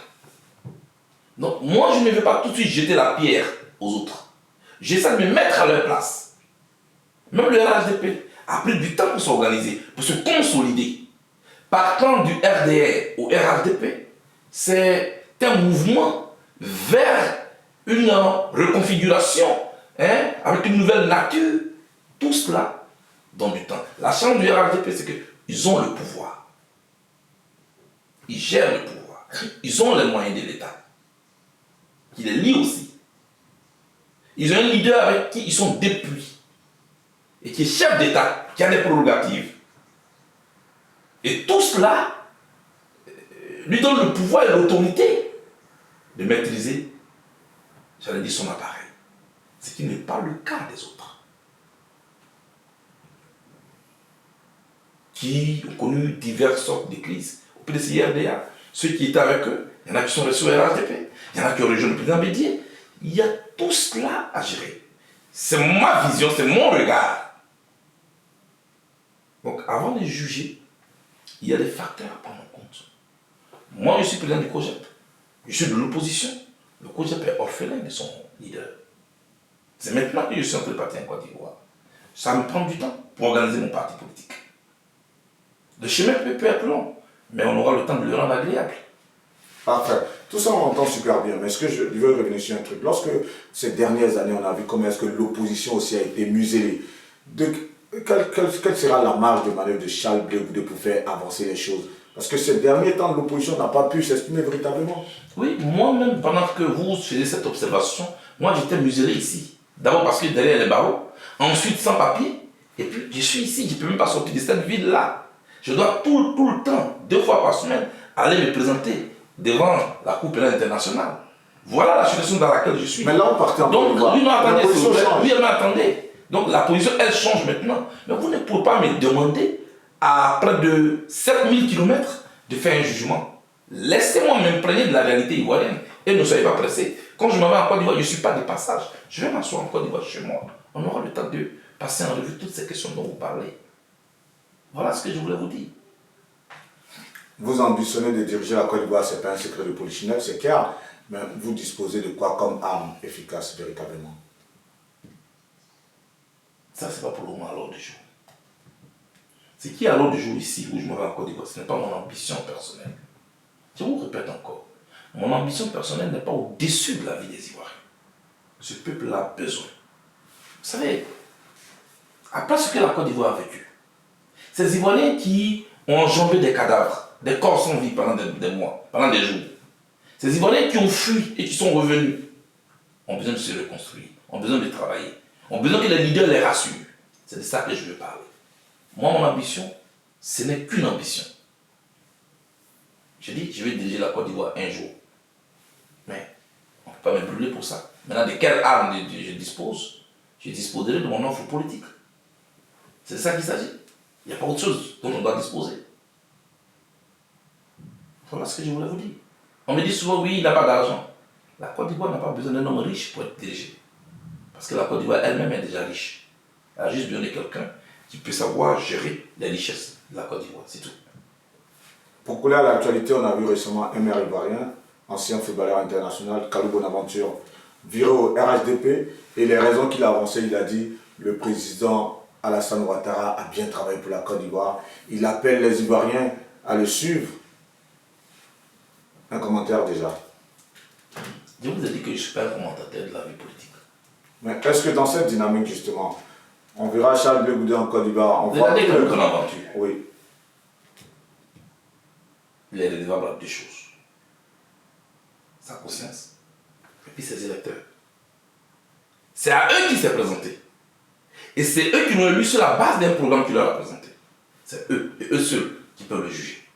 Donc, moi, je ne vais pas tout de suite jeter la pierre aux autres. J'essaie de me mettre à leur place. Même le RHDP a pris du temps pour s'organiser, pour se consolider. Partant du RDR au RHDP, c'est un mouvement vers une reconfiguration, avec une nouvelle nature. Tout cela donne du temps. La chance du RHDP, c'est qu'ils ont le pouvoir. Ils gèrent le pouvoir. Ils ont les moyens de l'État, qui les lient aussi. Ils ont un leader avec qui ils sont depuis, et qui est chef d'État, qui a des prérogatives. Et tout cela lui donne le pouvoir et l'autorité de maîtriser, j'allais dire, son appareil. Ce qui n'est pas le cas des autres, qui ont connu diverses sortes de crises. Au PDCI-RDA, ceux qui étaient avec eux, il y en a qui sont restés au RHDP, il y en a qui ont rejoint le président Bédier. Il y a tout cela à gérer. C'est ma vision, c'est mon regard. Donc, avant de juger, il y a des facteurs à prendre en compte. Moi, je suis président du COJEP. Je suis de l'opposition. Le COJEP est orphelin de son leader. C'est maintenant que je suis en train de partir en Côte d'Ivoire. Ça me prend du temps pour organiser mon parti politique. Le chemin peut être long, mais on aura le temps de le rendre agréable. Parfait. Tout ça, on entend super bien. Mais est-ce que je veux revenir sur un truc? Lorsque ces dernières années, on a vu comment est-ce que l'opposition aussi a été muselée. Quelle sera la marge de manœuvre de Charles Blé Goudé pour faire avancer les choses? Parce que ces derniers temps, l'opposition n'a pas pu s'exprimer véritablement. Oui, moi-même, pendant que vous faisiez cette observation, moi j'étais muselé ici. D'abord parce que derrière les barreaux, ensuite sans papier, et puis je suis ici, je ne peux même pas sortir de cette ville-là. Je dois tout le temps, 2 fois par semaine, aller me présenter devant la Cour pénale internationale. Voilà la situation dans laquelle je suis. Mais là, on partait en Donc, oui, non, attendez, oui, mais attendez. Donc, la position, elle change maintenant. Mais vous ne pouvez pas me demander, à près de 7000 km, de faire un jugement. Laissez-moi m'imprégner de la réalité ivoirienne et ne soyez pas pressés. Quand je m'en vais en Côte d'Ivoire, je ne suis pas de passage. Je vais m'asseoir en Côte d'Ivoire chez moi. On aura le temps de passer en revue toutes ces questions dont vous parlez. Voilà ce que je voulais vous dire. Vous ambitionnez de diriger la Côte d'Ivoire, ce n'est pas un secret de polichinelle, c'est clair. Mais vous disposez de quoi comme arme efficace véritablement? Ça, ce n'est pas pour le moment à l'ordre du jour. Ce qui est à l'ordre du jour ici, où je me vais en Côte d'Ivoire, ce n'est pas mon ambition personnelle. Je vous répète encore, mon ambition personnelle n'est pas au-dessus de la vie des Ivoiriens. Ce peuple a besoin. Vous savez, après ce que la Côte d'Ivoire a vécu, ces Ivoiriens qui ont enjambé des cadavres, des corps sans vie pendant des mois, pendant des jours, ces Ivoiriens qui ont fui et qui sont revenus, ont besoin de se reconstruire, ont besoin de travailler, ont besoin que les leaders les rassurent. C'est de ça que je veux parler. Moi, mon ambition, ce n'est qu'une ambition. Je dis, je vais diriger la Côte d'Ivoire un jour. Mais on ne peut pas me brûler pour ça. Maintenant, de quelle arme je dispose? Je disposerai de mon offre politique. C'est de ça qu'il s'agit. Il n'y a pas autre chose dont on doit disposer. Voilà ce que je voulais vous dire. On me dit souvent, oui, il n'a pas d'argent. La Côte d'Ivoire n'a pas besoin d'un homme riche pour être dirigé. Parce que la Côte d'Ivoire elle-même est déjà riche. Elle a juste besoin de quelqu'un qui peut savoir gérer les richesses de la Côte d'Ivoire, c'est tout. Pour coller à l'actualité, on a vu récemment un maire ivoirien, ancien footballeur international, Kalou Bonaventure, viré au RHDP. Et les raisons qu'il a avancées, il a dit, le président Alassane Ouattara a bien travaillé pour la Côte d'Ivoire. Il appelle les Ivoiriens à le suivre. Un commentaire déjà. Je vous ai dit que je ne suis pas un commentateur de la vie politique. Mais est-ce que dans cette dynamique, justement, on verra Charles Blé Goudé en Côte d'Ivoire? Vous avez dit que Bonaventure. Oui. Il est redevable à 2 choses. Sa conscience et puis ses électeurs. C'est à eux qu'il s'est présenté. Et c'est eux qui l'ont élu sur la base d'un programme qu'il leur a présenté. C'est eux, et eux seuls, qui peuvent le juger.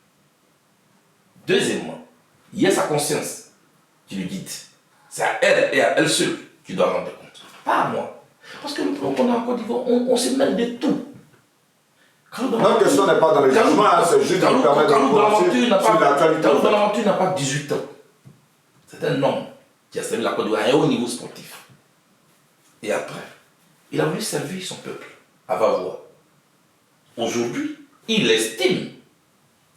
Deuxièmement, il y a sa conscience qui le guide. C'est à elle et à elle seule qu'il doit rendre compte. Pas à moi. Parce que nous, on est en Côte d'Ivoire, on se mêle de tout. La question n'est pas dans les jugements, c'est juste de permettre de prononcer sur l'actualité. Kalou Bonaventure n'a pas 18 ans. C'est un homme qui a servi la Côte d'Ivoire à un haut niveau sportif. Et après, il a voulu servir son peuple à va-voir. Aujourd'hui, il estime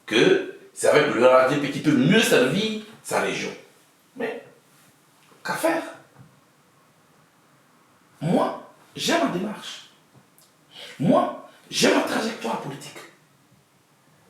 que c'est avec le RHDP qui peut mieux servir sa région. Mais, qu'à faire? Moi, j'ai ma démarche. Moi, j'ai ma trajectoire politique.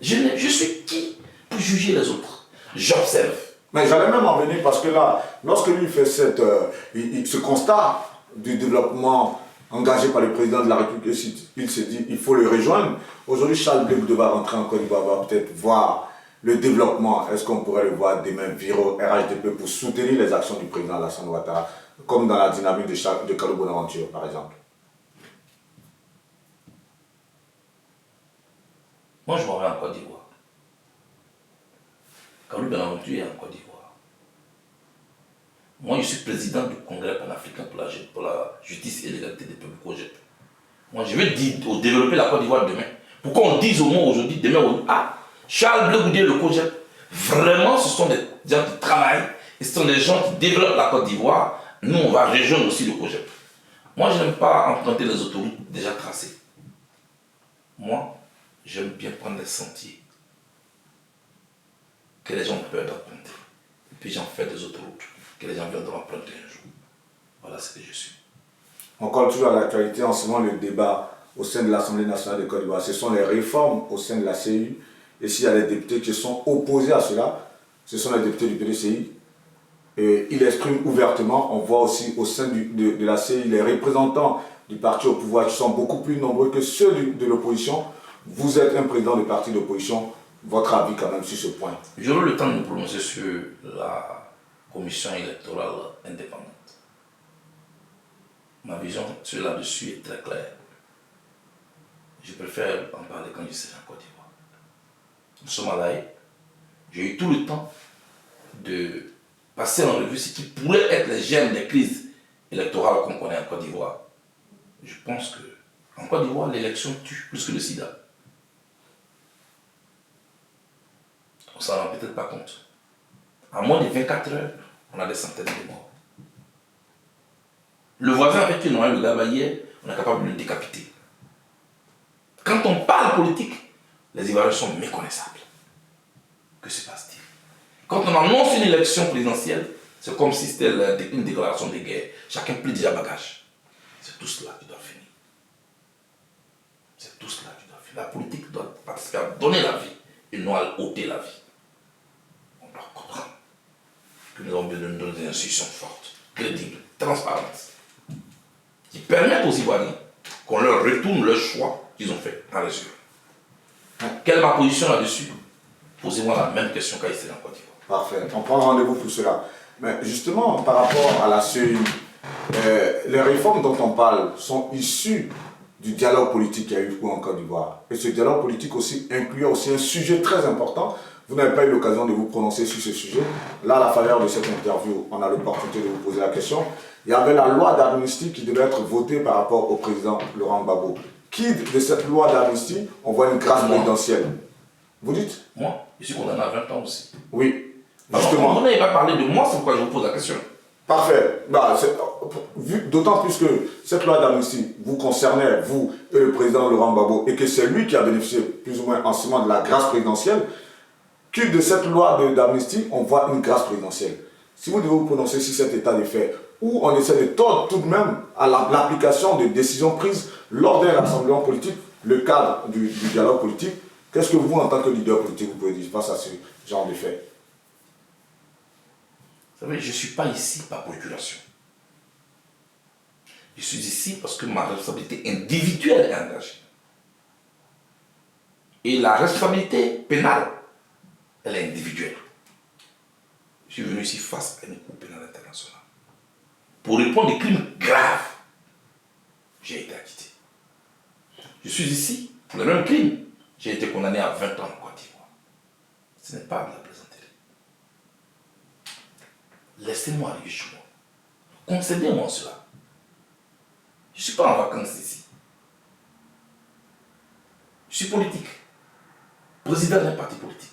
Je suis qui pour juger les autres? J'observe. Mais j'allais même en venir parce que là, lorsque lui fait ce constat du développement engagé par le président de la République, il se dit il faut le rejoindre. Aujourd'hui, Charles Blé Goudé va rentrer en Côte d'Ivoire, va peut-être voir le développement. Est-ce qu'on pourrait le voir demain virer au RHDP pour soutenir les actions du président Alassane Ouattara, comme dans la dynamique de Kalou Bonaventure, par exemple? Moi, je m'en vais en Côte d'Ivoire. Kalou Bonaventure est en Côte d'Ivoire. Moi, je suis président du Congrès panafricain pour la justice et l'égalité des peuples COJEP. Moi, je veux développer la Côte d'Ivoire demain. Pourquoi on dise au monde aujourd'hui, demain, Charles Blé Goudé, le COJEP, vraiment, ce sont des gens qui travaillent et ce sont des gens qui développent la Côte d'Ivoire. Nous, on va rejoindre aussi le COJEP. Moi, je n'aime pas emprunter les autoroutes déjà tracées. Moi, j'aime bien prendre des sentiers que les gens peuvent emprunter. Et puis j'en fais des autoroutes que les gens viendront emprunter un jour. Voilà ce que je suis. On colle toujours à l'actualité en ce moment le débat au sein de l'Assemblée nationale de Côte d'Ivoire. Ce sont les réformes au sein de la CEI. Et s'il y a des députés qui sont opposés à cela, ce sont les députés du PDCI. Et il exprime ouvertement, on voit aussi au sein de la CI les représentants du parti au pouvoir qui sont beaucoup plus nombreux que ceux de l'opposition. Vous êtes un président du parti d'opposition, votre avis quand même sur ce point? J'aurai le temps de me prononcer sur la commission électorale indépendante. Ma vision sur là-dessus est très claire. Je préfère en parler quand je serai en Côte d'Ivoire. Nous sommes à La Haye. J'ai eu tout le temps de passer en revue ce qui pourrait être les gènes des crises électorales qu'on connaît en Côte d'Ivoire. Je pense qu'en Côte d'Ivoire, l'élection tue plus que le sida. On s'en rend peut-être pas compte. En moins de 24 heures, on a des centaines de morts. Le voisin avec qui on a eu le gaba hier, on est capable de le décapiter. Quand on parle politique, les Ivoiriens sont méconnaissables. Que se passe-t-il? Quand on annonce une élection présidentielle, c'est comme si c'était une déclaration de guerre. Chacun plie déjà bagage. C'est tout cela qui doit finir. C'est tout cela qui doit finir. La politique doit participer à donner la vie et non à ôter la vie. On doit comprendre que nous avons besoin de nous donner des institutions fortes, crédibles, transparentes, qui permettent aux Ivoiriens qu'on leur retourne le choix qu'ils ont fait dans les urnes. Quelle est ma position là-dessus? Posez-moi la même question qu'a été en Côte d'Ivoire. Parfait, on prend rendez-vous pour cela. Mais justement, par rapport à la CEI, les réformes dont on parle sont issues du dialogue politique qu'il y a eu en Côte d'Ivoire. Et ce dialogue politique aussi inclut aussi un sujet très important. Vous n'avez pas eu l'occasion de vous prononcer sur ce sujet. Là, à la faveur de cette interview, on a l'opportunité de vous poser la question. Il y avait la loi d'amnistie qui devait être votée par rapport au président Laurent Gbagbo. Qui de cette loi d'amnistie, on voit une grâce présidentielle? Vous dites? Moi, je suis condamné à 20 ans aussi. Oui, justement. Vous n'avez pas parlé de moi, c'est pourquoi je vous pose la question. Parfait. Bah, d'autant plus que cette loi d'amnistie vous concernait, vous et le président Laurent Gbagbo, et que c'est lui qui a bénéficié plus ou moins en ce moment de la grâce présidentielle, que de cette loi d'amnistie, on voit une grâce présidentielle. Si vous devez vous prononcer sur cet état des faits, où on essaie de tordre tout de même à l'application des décisions prises lors d'un rassemblement politique, le cadre du dialogue politique, qu'est-ce que vous, en tant que leader politique, vous pouvez dire face à ce genre de faits? Vous savez, je ne suis pas ici par procuration. Je suis ici parce que ma responsabilité individuelle est engagée. Et la responsabilité pénale, elle est individuelle. Je suis venu ici face à une cour pénale internationale. Pour répondre à des crimes graves, j'ai été acquitté. Je suis ici pour le même crime. J'ai été condamné à 20 ans en Côte d'Ivoire. Ce n'est pas de la plaisanterie. Laissez-moi arriver chez moi. Concédez-moi cela. Je ne suis pas en vacances ici. Je suis politique. Président d'un parti politique.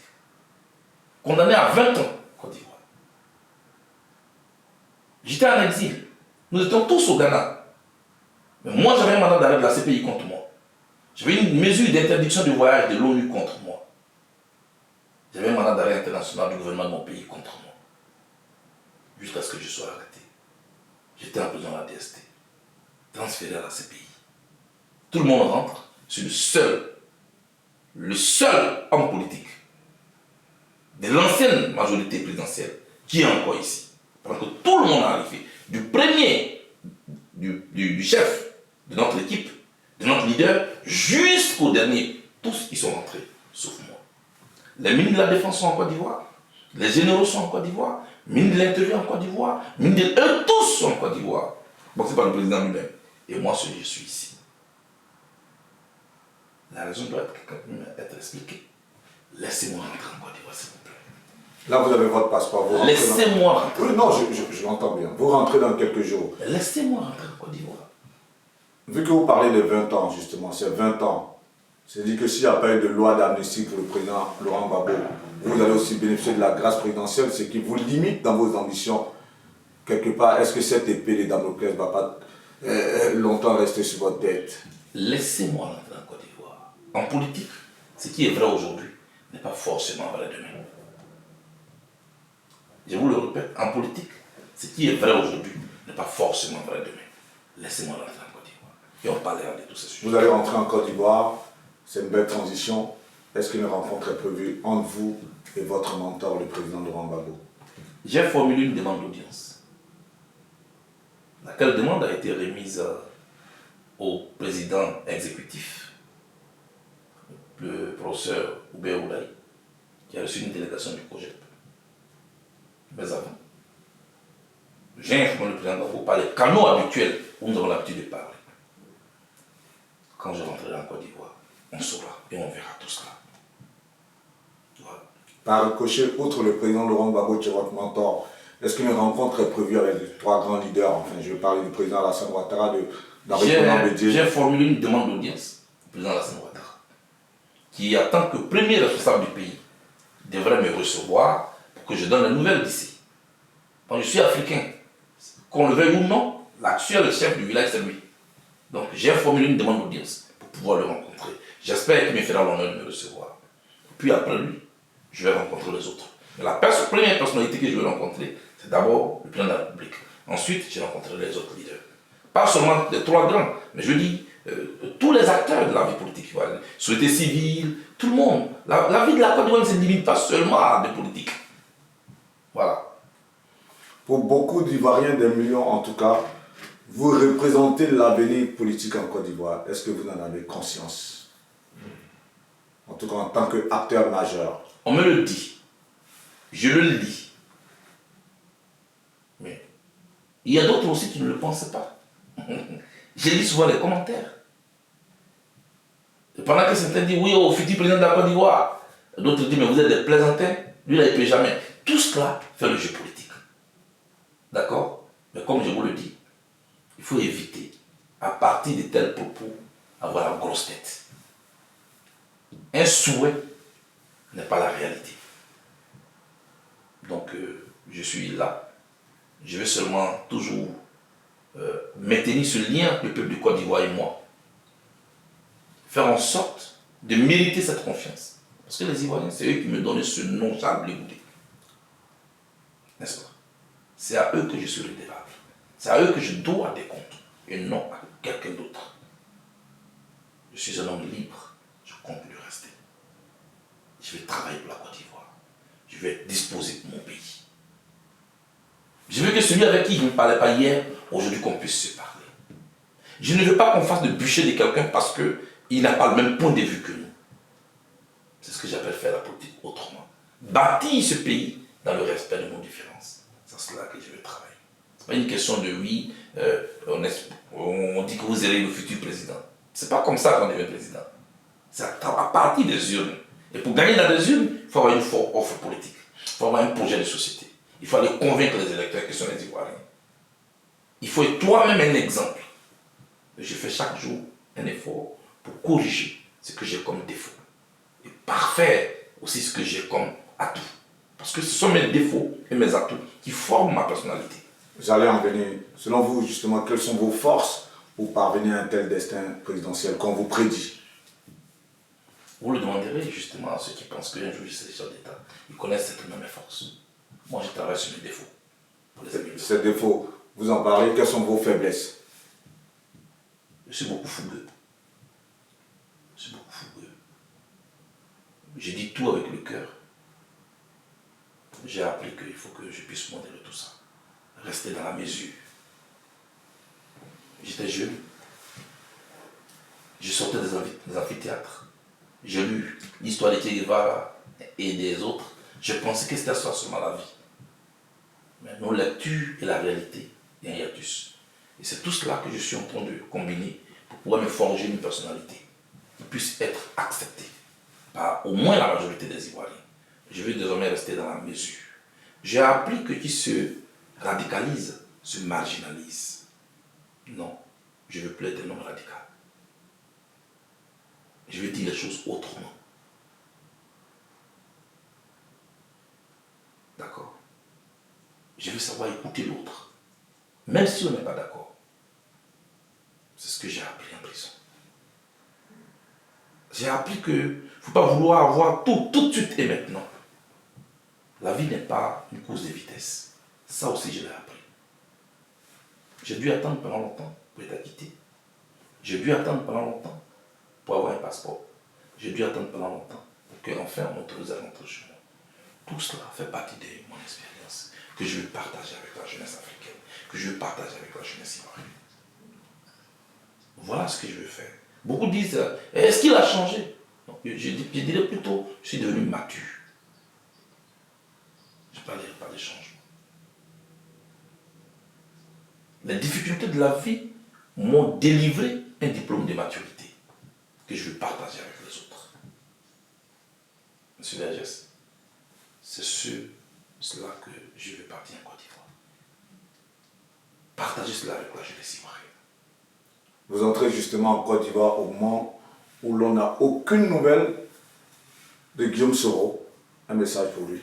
Condamné à 20 ans en Côte d'Ivoire. J'étais en exil. Nous étions tous au Ghana. Mais moi, j'avais un mandat d'arrêt de la CPI contre moi. J'avais une mesure d'interdiction de voyage de l'ONU contre moi. J'avais un mandat d'arrêt international du gouvernement de mon pays contre moi. Jusqu'à ce que je sois arrêté. J'étais en prison à la DST. Transféré à la CPI. Tout le monde rentre. Je suis le seul homme politique de l'ancienne majorité présidentielle qui est encore ici. Pendant que tout le monde est arrivé. Du premier, du chef de notre équipe, de notre leader, jusqu'au dernier. Tous ils sont rentrés, sauf moi. Les ministres de la Défense sont en Côte d'Ivoire. Les généraux sont en Côte d'Ivoire. Ministre de l'Intérieur en Côte d'Ivoire. Eux tous sont en Côte d'Ivoire. Bon, c'est pas le président lui-même. Et moi, je suis ici. La raison doit être expliquée. Laissez-moi rentrer en Côte d'Ivoire, s'il vous plaît. Là, vous avez votre passeport. Laissez-moi rentrer. Oui, non, je l'entends bien. Vous rentrez dans quelques jours. Laissez-moi rentrer en Côte d'Ivoire. Vu que vous parlez de 20 ans, justement, c'est 20 ans. C'est-à-dire que s'il n'y a pas eu de loi d'amnistie pour le président Laurent Gbagbo, vous allez aussi bénéficier de la grâce présidentielle, ce qui vous limite dans vos ambitions. Quelque part, est-ce que cette épée de Damoclès ne va pas longtemps rester sur votre tête? Laissez-moi rentrer en Côte d'Ivoire. En politique, ce qui est vrai aujourd'hui n'est pas forcément vrai demain. Je vous le répète, en politique, ce qui est vrai aujourd'hui n'est pas forcément vrai demain. Laissez-moi rentrer en Côte d'Ivoire. Et on parlera de tous ces sujets. Vous allez rentrer en Côte d'Ivoire, c'est une belle transition. est-ce qu'une rencontre est prévue entre vous et votre mentor, le président Laurent Gbagbo? J'ai formulé une demande d'audience. Laquelle demande a été remise au président exécutif, le professeur Oubert Oulaye, qui a reçu une délégation du projet. Mais avant, j'ai informé le président Gbagbo par les canaux habituels où nous avons l'habitude de parler. Quand je rentrerai en Côte d'Ivoire, on saura et on verra tout cela. Voilà. Par ricochet, outre le président Laurent Gbagbo, qui est votre mentor, est-ce qu'une rencontre est prévue avec les 3 grands leaders? Enfin, je vais parler du président Alassane Ouattara, J'ai formulé une demande d'audience au président Alassane Ouattara, qui, en tant que premier responsable du pays, devrait me recevoir pour que je donne la nouvelle d'ici. Quand je suis africain, qu'on le veuille ou non, l'actuel chef du village, c'est lui. Donc j'ai formulé une demande d'audience pour pouvoir le rencontrer. J'espère qu'il me fera l'honneur de me recevoir. Puis après lui, je vais rencontrer les autres. Mais la première personnalité que je vais rencontrer, c'est d'abord le président de la République. Ensuite, je rencontrerai les autres leaders. Pas seulement les 3 grands, mais je dis tous les acteurs de la vie politique. Voilà. Société civile, tout le monde. La vie de la Côte d'Ivoire ne se limite pas seulement à des politiques. Voilà. Pour beaucoup d'Ivoiriens, des millions en tout cas, vous représentez l'avenir politique en Côte d'Ivoire. Est-ce que vous en avez conscience? En tout cas, en tant qu'acteur majeur. On me le dit. Je le lis. Mais il y a d'autres aussi qui ne le pensent pas. Je lis souvent les commentaires. Et pendant que certains disent oui au futur président de la Côte d'Ivoire, d'autres disent mais vous êtes des plaisantins, lui là il ne peut jamais. Tout cela fait le jeu politique. D'accord? Mais comme je vous le dis, il faut éviter, à partir de tels propos, avoir la grosse tête. Un souhait n'est pas la réalité. Donc je suis là. Je vais seulement toujours maintenir ce lien entre le peuple du Côte d'Ivoire et moi. Faire en sorte de mériter cette confiance. Parce que les Ivoiriens, c'est eux qui me donnent ce nom Charles Goudé. N'est-ce pas? C'est à eux que je suis redevable. C'est à eux que je dois des comptes. Et non à quelqu'un d'autre. Je suis un homme libre. Je compte le rester. Je vais travailler pour la Côte d'Ivoire. Je vais disposer de mon pays. Je veux que celui avec qui je ne parlais pas hier, aujourd'hui qu'on puisse se parler. Je ne veux pas qu'on fasse de bûcher de quelqu'un parce qu'il n'a pas le même point de vue que nous. C'est ce que j'appelle faire la politique autrement. Bâtir ce pays dans le respect de nos différences. C'est cela que je veux travailler. Ce n'est pas une question de oui, on dit que vous serez le futur président. Ce n'est pas comme ça qu'on devient président. C'est à partir des urnes. Et pour gagner dans les urnes, il faut avoir une forte offre politique. Il faut avoir un projet de société. Il faut aller convaincre les électeurs qui sont les Ivoiriens. Il faut être toi-même un exemple. Je fais chaque jour un effort pour corriger ce que j'ai comme défaut. Et parfaire aussi ce que j'ai comme atout. Parce que ce sont mes défauts et mes atouts qui forment ma personnalité. J'allais en venir. Selon vous, justement, quelles sont vos forces pour parvenir à un tel destin présidentiel qu'on vous prédit? Vous le demanderez justement à ceux qui pensent qu'un jour je serai chef d'État. Ils connaissent certainement mes forces. Moi, je travaille sur mes défauts. Pour les améliorer. Ces défauts, vous en parlez, quelles sont vos faiblesses? Je suis beaucoup fougueux. Je suis beaucoup fougueux. Je dis tout avec le cœur. J'ai appris qu'il faut que je puisse modérer tout ça. Rester dans la mesure. J'étais jeune. Je sortais des amphithéâtres. J'ai lu l'histoire de Che Guevara et des autres. Je pensais que c'était ça seulement la vie. Mais nos lectures et la réalité, il y a un hiatus. Et c'est tout cela que je suis en train de combiner pour pouvoir me forger une personnalité qui puisse être acceptée par au moins la majorité des Ivoiriens. Je veux désormais rester dans la mesure. J'ai appris que qui se radicalise se marginalise. Non, je veux plus être un homme radical. Je veux dire les choses autrement. D'accord? Je veux savoir écouter l'autre, même si on n'est pas d'accord. C'est ce que j'ai appris en prison. J'ai appris qu'il ne faut pas vouloir avoir tout de suite et maintenant. La vie n'est pas une course de vitesse. Ça aussi, je l'ai appris. J'ai dû attendre pendant longtemps pour être acquitté. J'ai dû attendre pendant longtemps pour avoir un passeport. J'ai dû attendre pendant longtemps pour qu'enfin on m'autorise à rentrer chez moi. Tout cela fait partie de mon expérience que je veux partager avec la jeunesse africaine, que je veux partager avec la jeunesse ivoirienne. Voilà ce que je veux faire. Beaucoup disent, est-ce qu'il a changé? Non, je dirais plutôt, je suis devenu mature. Je ne parle pas de changement. Les difficultés de la vie m'ont délivré un diplôme de maturité que je veux partager avec les autres. Monsieur Vergès, c'est sur cela que je vais partir en Côte d'Ivoire. Partager cela avec la jeunesse ivoirienne. Vous entrez justement en Côte d'Ivoire au moment où l'on n'a aucune nouvelle de Guillaume Soro. Un message pour lui.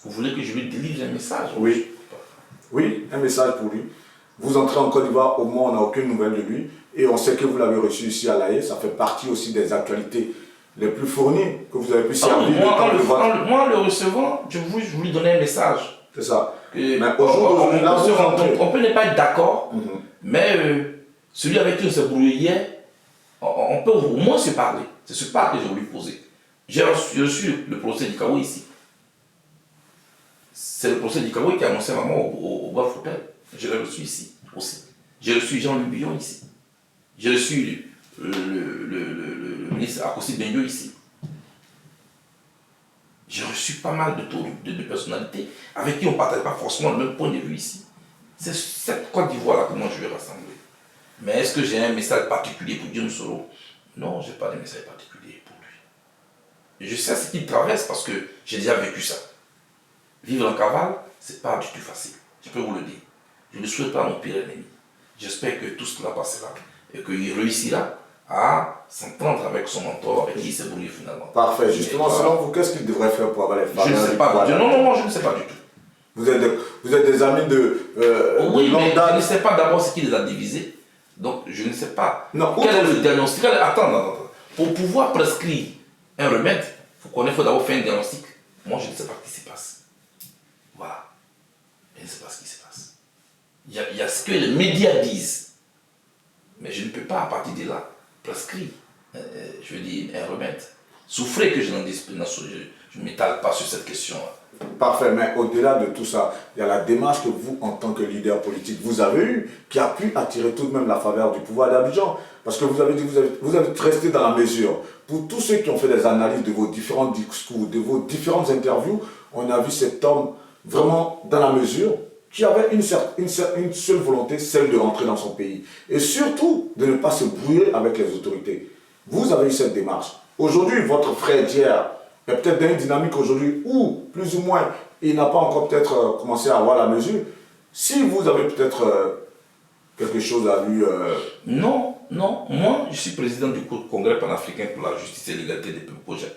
Vous voulez que je lui délivre un message? Oui. Oui, un message pour lui. Vous entrez en Côte d'Ivoire au moment où on n'a aucune nouvelle de lui et on sait que vous l'avez reçu ici à La Haye. Ça fait partie aussi des actualités les plus fournies que vous avez pu servir. Moi, en le recevant, je lui donnais un message. C'est ça. Mais on peut ne pas être d'accord, mais celui avec qui on s'est brouillé hier, on peut au moins se parler. C'est ce pas que j'ai voulu poser. J'ai reçu le procès d'Ikawo ici. C'est le procès d'Ikawo qui a annoncé maman au Golf Hotel. Je l'ai reçu ici aussi. J'ai reçu Jean-Luc Billon ici. J'ai reçu le ministre Akossi Benyo ici. J'ai reçu pas mal de personnalités avec qui on ne partage pas forcément le même point de vue ici. C'est cette Côte d'Ivoire-là que moi je vais rassembler. Mais est-ce que j'ai un message particulier pour Guillaume Soro? Non, je n'ai pas de message particulier pour lui. Je sais ce qu'il traverse parce que j'ai déjà vécu ça. Vivre en cavale, ce n'est pas du tout facile. Je peux vous le dire. Je ne souhaite pas mon pire ennemi. J'espère que tout cela passera et qu'il réussira à s'entendre avec son mentor et qu'il s'est brouillé finalement. Parfait. Justement, selon vous, qu'est-ce qu'il devrait faire pour avoir les femmes? Je ne sais pas. Non, je ne sais pas du tout. Vous êtes des amis de oui, de longue mais date. je ne sais pas d'abord ce qui les a divisés. Donc, je ne sais pas. Non, quel est le diagnostic? Attends. Pour pouvoir prescrire un remède, il faut d'abord faire un diagnostic. Moi, je ne sais pas ce qui se passe. Voilà. Je ne sais pas ce qui se passe. Il y a ce que les médias disent. Mais je ne peux pas, à partir de là, prescrire, je veux dire, un remède. Souffrez que je n'en dise plus. Je ne m'étale pas sur cette question-là. Parfait, mais au-delà de tout ça, il y a la démarche que vous, en tant que leader politique, vous avez eue, qui a pu attirer tout de même la faveur du pouvoir d'Abidjan. Parce que vous avez dit que vous êtes resté dans la mesure. Pour tous ceux qui ont fait des analyses de vos différents discours, de vos différentes interviews, on a vu cet homme vraiment dans la mesure, qui avait une seule volonté, celle de rentrer dans son pays. Et surtout, de ne pas se brouiller avec les autorités. Vous avez eu cette démarche. Aujourd'hui, votre frère d'hier est peut-être dans une dynamique aujourd'hui où, plus ou moins, il n'a pas encore peut-être commencé à avoir la mesure. Si vous avez peut-être quelque chose à lui... Non. Moi, je suis président du Congrès panafricain pour la justice et l'égalité des peuples projet.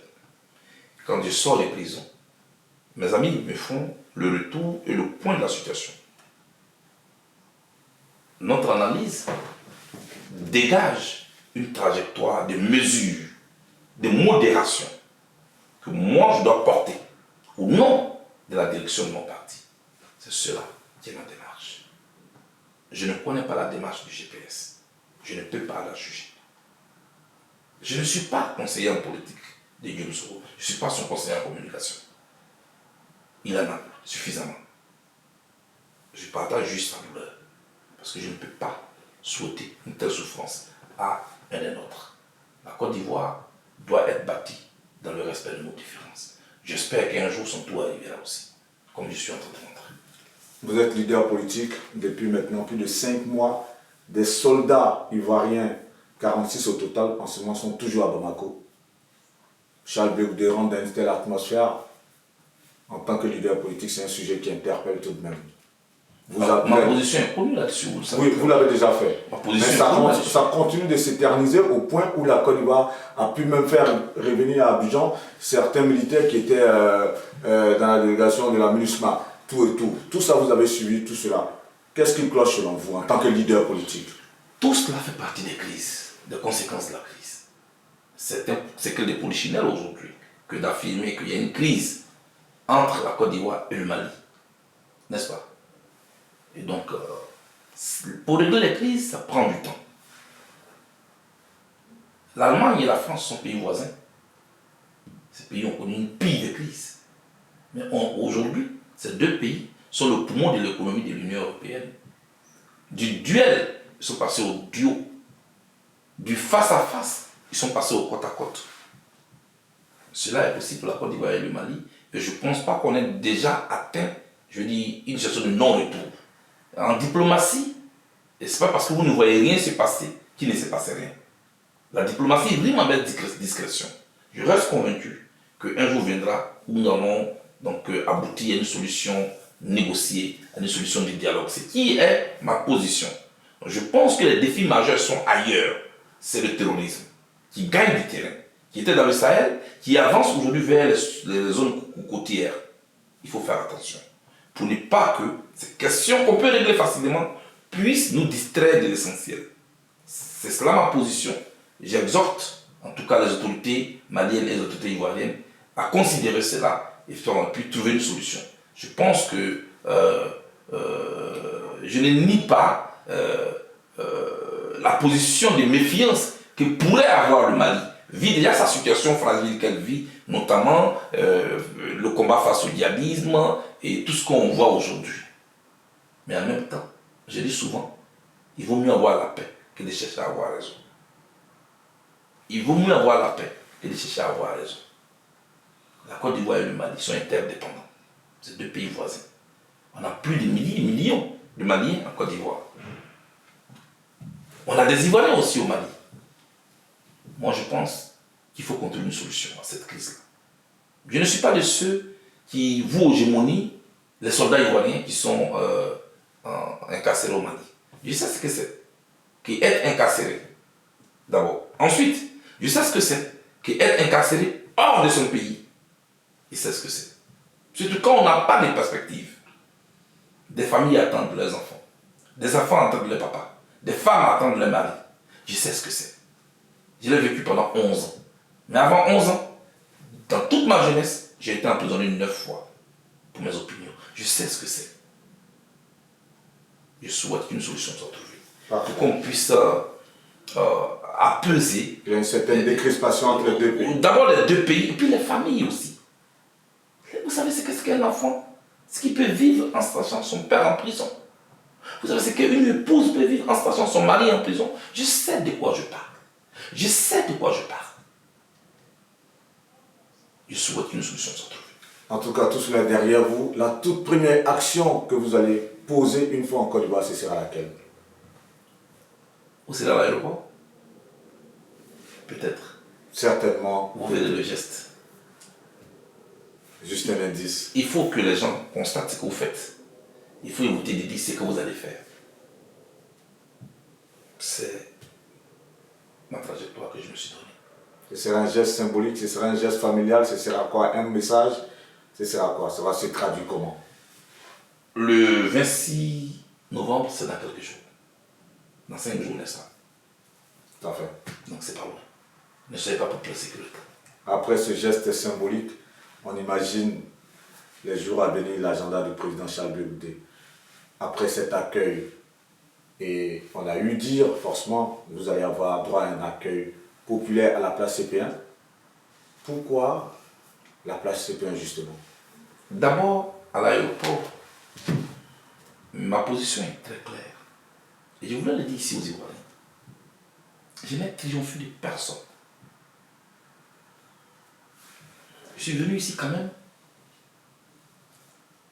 Quand je sors des prisons, mes amis me font le retour et le point de la situation. Notre analyse dégage une trajectoire de mesure, de modération que moi je dois porter au nom de la direction de mon parti. C'est cela qui est ma démarche. Je ne connais pas la démarche du GPS. Je ne peux pas la juger. Je ne suis pas conseiller en politique de Guillaume Soro. Je ne suis pas son conseiller en communication. Il en a suffisamment. Je partage juste sa douleur. Parce que je ne peux pas souhaiter une telle souffrance à un et autre. La Côte d'Ivoire doit être bâtie dans le respect de nos différences. J'espère qu'un jour son tour arrivera aussi, comme je suis en train de montrer. Vous êtes leader politique depuis maintenant plus de 5 mois. Des soldats ivoiriens, 46 au total, en ce moment sont toujours à Bamako. Charles Blé Goudé rentre dans une telle atmosphère. En tant que leader politique, c'est un sujet qui interpelle tout de même. Ma position est connue là-dessus. Oui, vous l'avez déjà fait. Mais ça continue de s'éterniser au point où la Côte d'Ivoire a pu même faire revenir à Abidjan certains militaires qui étaient dans la délégation de la MINUSMA. Tout ça, vous avez suivi, tout cela. Qu'est-ce qui cloche selon vous en tant que leader politique? Tout cela fait partie des crises, des conséquences de la crise. C'est que des polichinelles aujourd'hui que d'affirmer qu'il y a une crise entre la Côte d'Ivoire et le Mali. N'est-ce pas? Et donc, pour régler les crises, ça prend du temps. L'Allemagne et la France sont pays voisins. Ces pays ont connu une pire de crise. Mais aujourd'hui, ces deux pays sont le poumon de l'économie de l'Union européenne. Du duel, ils sont passés au duo. Du face-à-face, ils sont passés au côte-à-côte. Cela est possible pour la Côte d'Ivoire et le Mali. Et je ne pense pas qu'on ait déjà atteint, je dis, une situation de non-retour. En diplomatie, et ce n'est pas parce que vous ne voyez rien se passer qu'il ne s'est passé rien. La diplomatie rime avec discrétion. Je reste convaincu qu'un jour viendra où nous allons donc aboutir à une solution négociée, à une solution de dialogue. Ce qui est ma position. Je pense que les défis majeurs sont ailleurs. C'est le terrorisme qui gagne du terrain, qui était dans le Sahel, qui avance aujourd'hui vers les zones côtières. Il faut faire attention pour ne pas que ces questions qu'on peut régler facilement puissent nous distraire de l'essentiel. C'est cela ma position. J'exhorte en tout cas les autorités maliennes et les autorités ivoiriennes à considérer cela et puis trouver une solution. Je pense que je ne nie pas la position de méfiance que pourrait avoir le Mali. Vit déjà sa situation fragile qu'elle vit, notamment le combat face au djihadisme et tout ce qu'on voit aujourd'hui. Mais en même temps, je dis souvent, il vaut mieux avoir la paix que de chercher à avoir raison. Il vaut mieux avoir la paix que de chercher à avoir raison. La Côte d'Ivoire et le Mali sont interdépendants. C'est deux pays voisins. On a plus de millions de Maliens en Côte d'Ivoire. On a des Ivoiriens aussi au Mali. Moi, je pense qu'il faut qu'on trouve une solution à cette crise-là. Je ne suis pas de ceux qui vouent aux gémonies les soldats ivoiriens qui sont incarcérés au Mali. Je sais ce que c'est qu'être incarcéré, d'abord. Ensuite, je sais ce que c'est qu'être incarcéré hors de son pays. Je sais ce que c'est. Surtout quand on n'a pas de perspective. Des familles attendent leurs enfants. Des enfants attendent leurs papas. Des femmes attendent leurs maris. Je sais ce que c'est. Je l'ai vécu pendant 11 ans. Mais avant 11 ans, dans toute ma jeunesse, j'ai été emprisonné 9 fois pour mes opinions. Je sais ce que c'est. Je souhaite qu'une solution soit trouvée. Pour qu'on puisse apaiser. Il y a une certaine décrispation entre les deux pays. D'abord les deux pays, et puis les familles aussi. Vous savez ce qu'est un enfant? Ce qu'il peut vivre en sachant son père en prison. Vous savez ce qu'une épouse peut vivre en sachant son mari en prison. Je sais de quoi je parle. Je sais de quoi je parle. Je souhaite qu'une solution soit trouvée. En tout cas, tout cela est derrière vous. La toute première action que vous allez poser une fois en Côte d'Ivoire, ce sera laquelle? Ou c'est dans l'aéroport? Peut-être. Certainement. Vous verrez le geste. Juste un indice. Il faut que les gens constatent ce que vous faites. Il faut éviter de dire ce que vous allez faire. C'est ma trajectoire que je me suis donnée. Ce sera un geste symbolique, ce sera un geste familial, ce sera quoi? Un message? Ce sera quoi? Ça va se traduire comment? Le 26 novembre, c'est dans quelques jours. Dans 5 jours, n'est-ce pas? Tout à fait. Donc c'est pas loin. Ne soyez pas pour placer que le temps. Après ce geste symbolique, on imagine les jours à venir l'agenda du président Charles Blé Goudé. Après cet accueil, et on a eu dire forcément, vous allez avoir droit à un accueil populaire à la place CP1. Pourquoi la place CP1 justement? D'abord, à l'aéroport, ma position est très claire. Et je voulais le dire ici aux Ivoiriens. Je n'ai triomphé de personne. Je suis venu ici quand même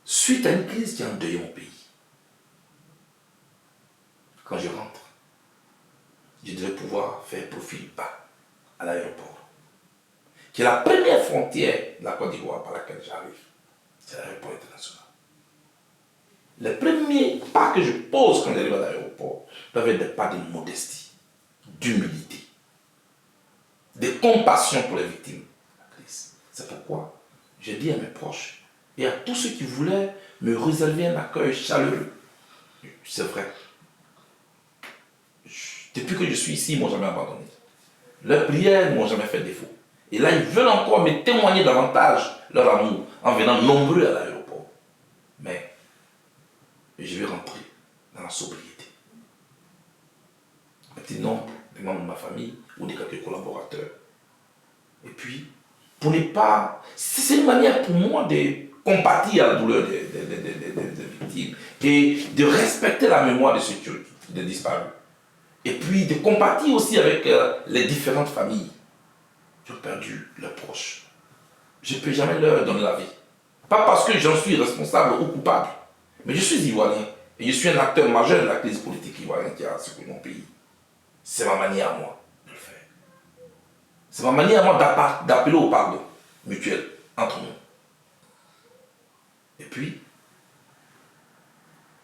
suite à une crise qui a endeuillé mon pays. Quand je rentre, je devais pouvoir faire profil bas à l'aéroport, qui est la première frontière de la Côte d'Ivoire par laquelle j'arrive. C'est l'aéroport international. Les premiers pas que je pose quand j'arrive à l'aéroport doivent être des pas de modestie, d'humilité, de compassion pour les victimes de la crise. C'est pourquoi j'ai dit à mes proches et à tous ceux qui voulaient me réserver un accueil chaleureux. C'est vrai. Depuis que je suis ici, ils ne m'ont jamais abandonné. Leurs prières ne m'ont jamais fait défaut. Et là, ils veulent encore me témoigner davantage leur amour en venant nombreux à l'aéroport. Mais je vais rentrer dans la sobriété. Un petit nombre de membres de ma famille ou de quelques collaborateurs. Et puis, pour ne pas... C'est une manière pour moi de compatir à la douleur des victimes et de respecter la mémoire de ceux qui ont disparu. Et puis de compatir aussi avec les différentes familles qui ont perdu leurs proches. Je ne peux jamais leur donner la vie. Pas parce que j'en suis responsable ou coupable, mais je suis ivoirien et je suis un acteur majeur de la crise politique ivoirienne qui a secoué mon pays. C'est ma manière à moi de le faire. C'est ma manière à moi d'appeler au pardon mutuel entre nous. Et puis,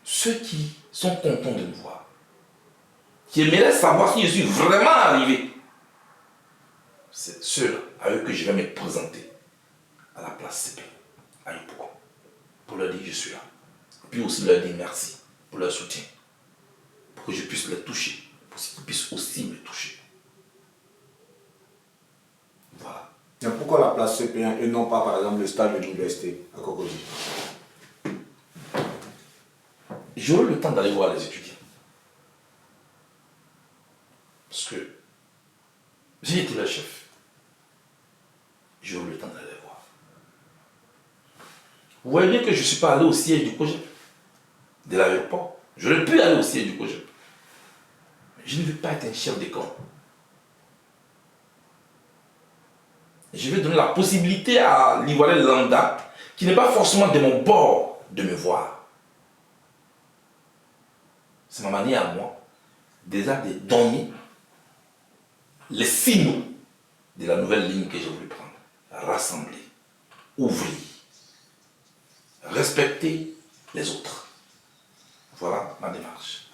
ceux qui sont contents de me voir, qui aimeraient savoir si je suis vraiment arrivé, c'est ceux à eux que je vais me présenter à la place CP, à Yopougon, pour leur dire que je suis là. Et puis aussi leur dire merci pour leur soutien, pour que je puisse les toucher, pour qu'ils puissent aussi me toucher. Voilà. Mais pourquoi la place CP1 et non pas par exemple le stade de l'université à Cocody? J'aurai le temps d'aller voir les étudiants. Parce que j'ai été leur chef. J'aurai le temps d'aller les voir. Vous voyez bien que je ne suis pas allé au siège du COJEP, de l'aéroport. J'aurais pu aller au siège du COJEP. Mais je ne veux pas être un chef de camp. Je vais donner la possibilité à l'Ivoirien lambda, qui n'est pas forcément de mon bord, de me voir. C'est ma manière à moi, déjà de donner les signaux de la nouvelle ligne que j'ai voulu prendre. Rassembler, ouvrir, respecter les autres. Voilà ma démarche.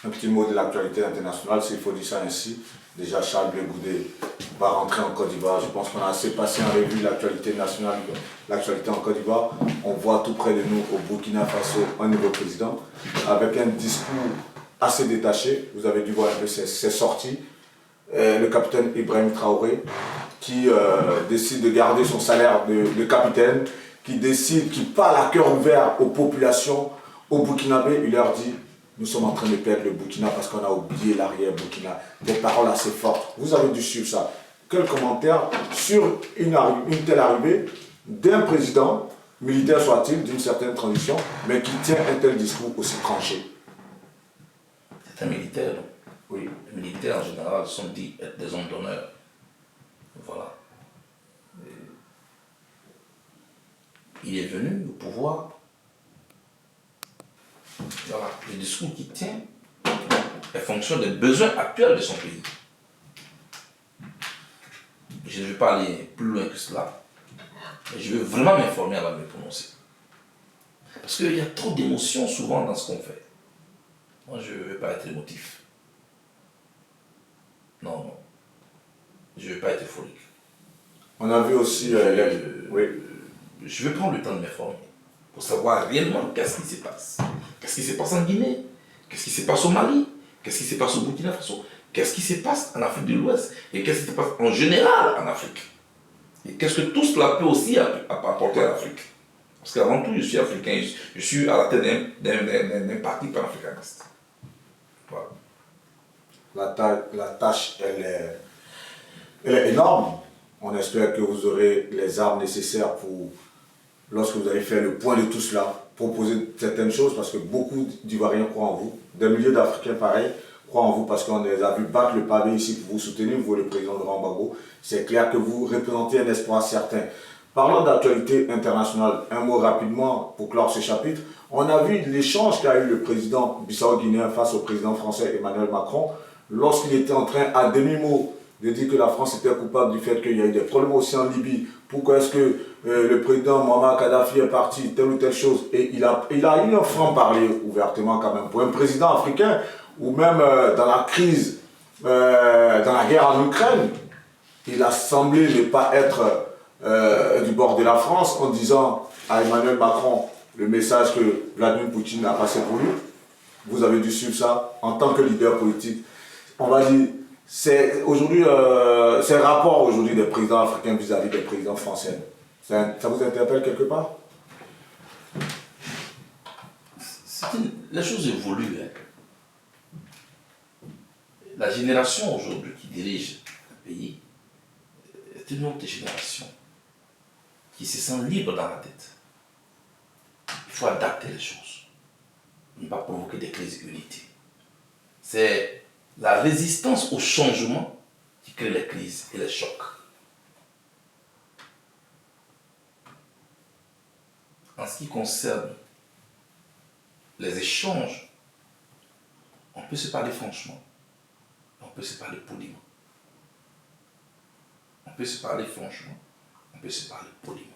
Un petit mot de l'actualité internationale, s'il faut dire ça ainsi. Déjà, Charles Blé Goudé va rentrer en Côte d'Ivoire. Je pense qu'on a assez passé en revue l'actualité nationale, l'actualité en Côte d'Ivoire. On voit tout près de nous, au Burkina Faso, un nouveau président, avec un discours assez détaché. Vous avez dû voir un peu ses sorties. Le capitaine Ibrahim Traoré, qui décide de garder son salaire de capitaine, qui parle à cœur ouvert aux populations, aux Burkinabés. Il leur dit: nous sommes en train de perdre le Burkina parce qu'on a oublié l'arrière-Burkina. Des paroles assez fortes. Vous avez dû suivre ça. Quel commentaire sur une telle arrivée d'un président, militaire soit-il, d'une certaine transition, mais qui tient un tel discours aussi tranché? C'est un militaire, donc. Oui. Les militaires, en général, sont dits être des hommes d'honneur. Voilà. Il est venu au pouvoir. Voilà. Le discours qu'il tient est fonction des besoins actuels de son pays. Je ne vais pas aller plus loin que cela. Mais je veux vraiment m'informer avant de me prononcer. Parce qu'il y a trop d'émotions souvent dans ce qu'on fait. Moi, je ne veux pas être émotif. Non. Je ne veux pas être euphorique. On a vu aussi... Je veux prendre le temps de m'informer pour savoir réellement qu'est-ce qui se passe. Qu'est-ce qui se passe en Guinée? Qu'est-ce qui se passe au Mali? Qu'est-ce qui se passe au Burkina Faso? Qu'est-ce qui se passe en Afrique de l'Ouest? Et qu'est-ce qui se passe en général en Afrique? Et qu'est-ce que tout cela peut aussi apporter à l'Afrique? Parce qu'avant tout, je suis africain, je suis à la tête d'un parti panafricaniste. Voilà. La tâche, elle est énorme. On espère que vous aurez les armes nécessaires pour, lorsque vous allez faire le point de tout cela, proposer certaines choses, parce que beaucoup d'Ivoiriens croient en vous. Des milliers d'Africains, pareil, croient en vous, parce qu'on les a vu battre le pavé ici pour vous soutenir, vous, le président Laurent Gbagbo. C'est clair que vous représentez un espoir certain. Parlons d'actualité internationale, un mot rapidement pour clore ce chapitre. On a vu l'échange qu'a eu le président bissau-guinéen face au président français Emmanuel Macron, lorsqu'il était en train, à demi-mot, de dire que la France était coupable du fait qu'il y a eu des problèmes aussi en Libye. Pourquoi est-ce que le président Muammar Kadhafi est parti, telle ou telle chose? Et il a eu un franc-parler ouvertement quand même. Pour un président africain, ou même dans la crise, dans la guerre en Ukraine, il a semblé ne pas être du bord de la France en disant à Emmanuel Macron le message que Vladimir Poutine a passé pour lui. Vous avez dû suivre ça en tant que leader politique. On va dire, c'est un rapport aujourd'hui des présidents africains vis-à-vis des présidents français. Ça vous interpelle quelque part? Les choses évoluent. la génération aujourd'hui qui dirige le pays est une autre génération qui se sent libre dans la tête. Il faut adapter les choses, ne pas provoquer des crises inutiles. C'est la résistance au changement qui crée les crises et les chocs. En ce qui concerne les échanges, on peut se parler franchement, on peut se parler poliment. On peut se parler franchement, on peut se parler poliment.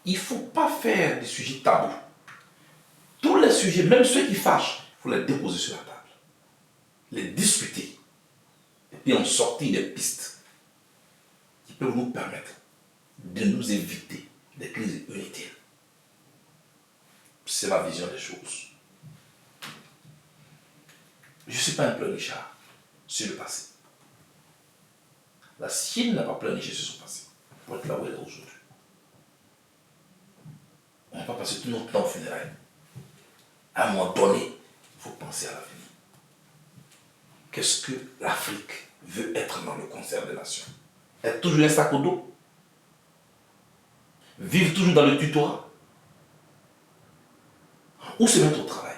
Il ne faut pas faire des sujets tabous. Tous les sujets, même ceux qui fâchent, il faut les déposer sur la table, les discuter, et puis en sortir des pistes qui peuvent nous permettre de nous éviter des crises inutiles. C'est ma vision des choses. Je ne suis pas un pleurnichard sur le passé. La Chine n'a pas pleurniché sur son passé pour être là où elle est aujourd'hui. On n'a pas passé tout notre temps au funérailles. À un moment donné, il faut penser à l'avenir. Qu'est-ce que l'Afrique veut être dans le concert des nations? Être toujours un sac au dos? Vivre toujours dans le tutorat? Ou se mettre au travail?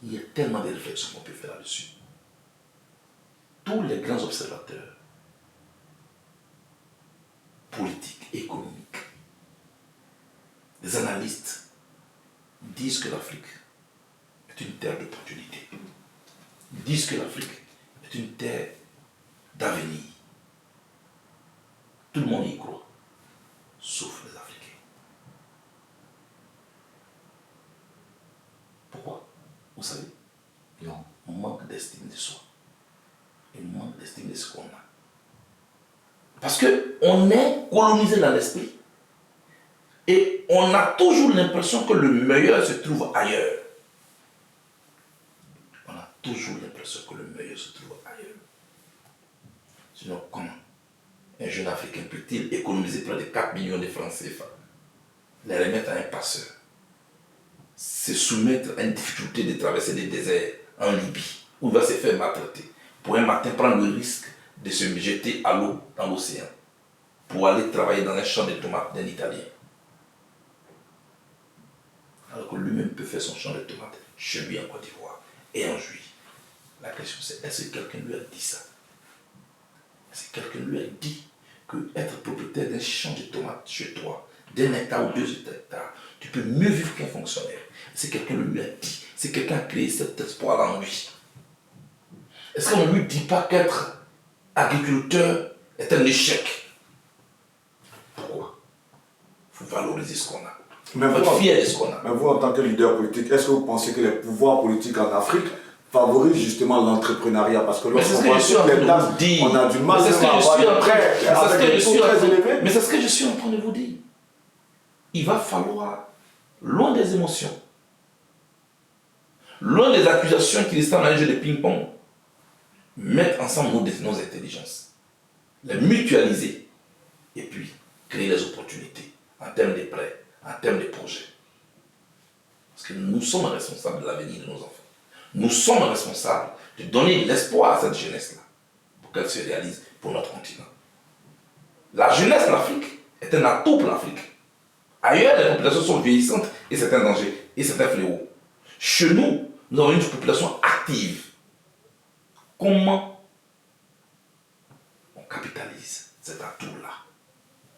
Il y a tellement de réflexions qu'on peut faire là-dessus. Tous les grands observateurs politiques, économiques, les analystes disent que l'Afrique est une terre d'opportunités. Disent que l'Afrique est une terre d'avenir. Tout le monde y croit, sauf les Africains. Pourquoi? Vous savez? Non. On manque d'estime de soi. Et on manque d'estime de ce qu'on a. Parce qu'on est colonisé dans l'esprit. Et on a toujours l'impression que le meilleur se trouve ailleurs. On a toujours l'impression que le meilleur se trouve ailleurs. Sinon, comment un jeune Africain peut-il économiser près de 4 millions de francs CFA, les remettre à un passeur, se soumettre à une difficulté de traverser des déserts en Libye, où il va se faire maltraiter, pour un matin prendre le risque de se jeter à l'eau dans l'océan, pour aller travailler dans un champ de tomates d'un Italien. Alors que lui-même peut faire son champ de tomates chez lui en Côte d'Ivoire et en Juillet. La question c'est, est-ce que quelqu'un lui a dit ça? Est-ce que quelqu'un lui a dit que être propriétaire d'un champ de tomates chez toi, d'un hectare ou 2 hectares, tu peux mieux vivre qu'un fonctionnaire? C'est quelqu'un lui a dit, c'est quelqu'un a créé cet espoir en lui. Est-ce qu'on ne lui dit pas qu'être agriculteur est un échec? Pourquoi? Il faut valoriser ce qu'on a. Il faut être fier de ce qu'on a. Mais vous, en tant que leader politique, est-ce que vous pensez que les pouvoirs politiques en Afrique favorisent justement l'entrepreneuriat? Parce que lorsqu'on voit toutes les dames, on a du mal à avoir des prêts avec des taux très élevés. Mais c'est ce que je suis en train de vous dire. Il va falloir, loin des émotions, loin des accusations qui restent dans un jeu de ping-pong, mettre ensemble nos intelligences, les mutualiser et puis créer les opportunités en termes de prêts, en termes de projets. Parce que nous sommes responsables de l'avenir de nos enfants. Nous sommes responsables de donner l'espoir à cette jeunesse-là pour qu'elle se réalise pour notre continent. La jeunesse de l'Afrique est un atout pour l'Afrique. Ailleurs, les populations sont vieillissantes et c'est un danger et c'est un fléau. Chez nous, nous avons une population active. Comment on capitalise cet atout-là?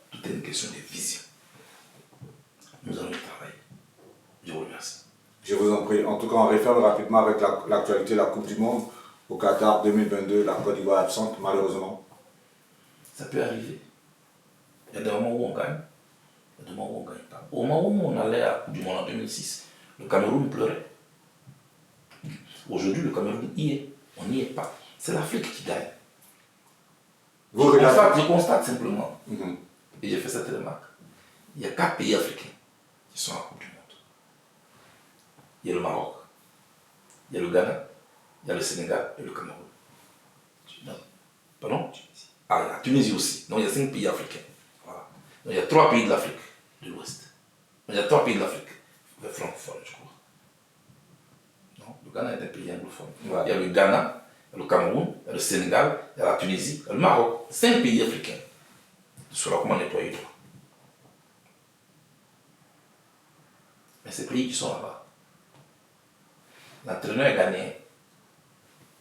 Tout est une question de vision. Nous allons y travailler. Je vous remercie. Je vous en prie. En tout cas, on referme rapidement avec l'actualité de la Coupe du Monde. Au Qatar 2022, la Côte d'Ivoire absente, malheureusement. Ça peut arriver. Il y a des moments où on gagne, il y a des moments où on ne gagne pas. Au moment où on allait à la Coupe du Monde en 2006, le Cameroun pleurait. Aujourd'hui, le Cameroun y est. On n'y est pas. C'est l'Afrique qui gagne. Je constate simplement, et j'ai fait cette remarque, il y a 4 pays africains qui sont à la Coupe du Monde. Il y a le Maroc, il y a le Ghana, il y a le Sénégal et le Cameroun. Non. Pardon? Ah, la Tunisie aussi. Donc il y a 5 pays africains. Voilà. Donc il y a 3 pays de l'Afrique de l'Ouest. Il y a 3 pays de l'Afrique, les francophones, je crois. Le Ghana est un pays anglophone. Ouais. Il y a le Ghana, il y a le Cameroun, il y a le Sénégal, il y a la Tunisie, il y a le Maroc. 5 pays africains. Sur comment nettoyer toi. Mais ces pays qui sont là-bas, l'entraîneur est ghanéen.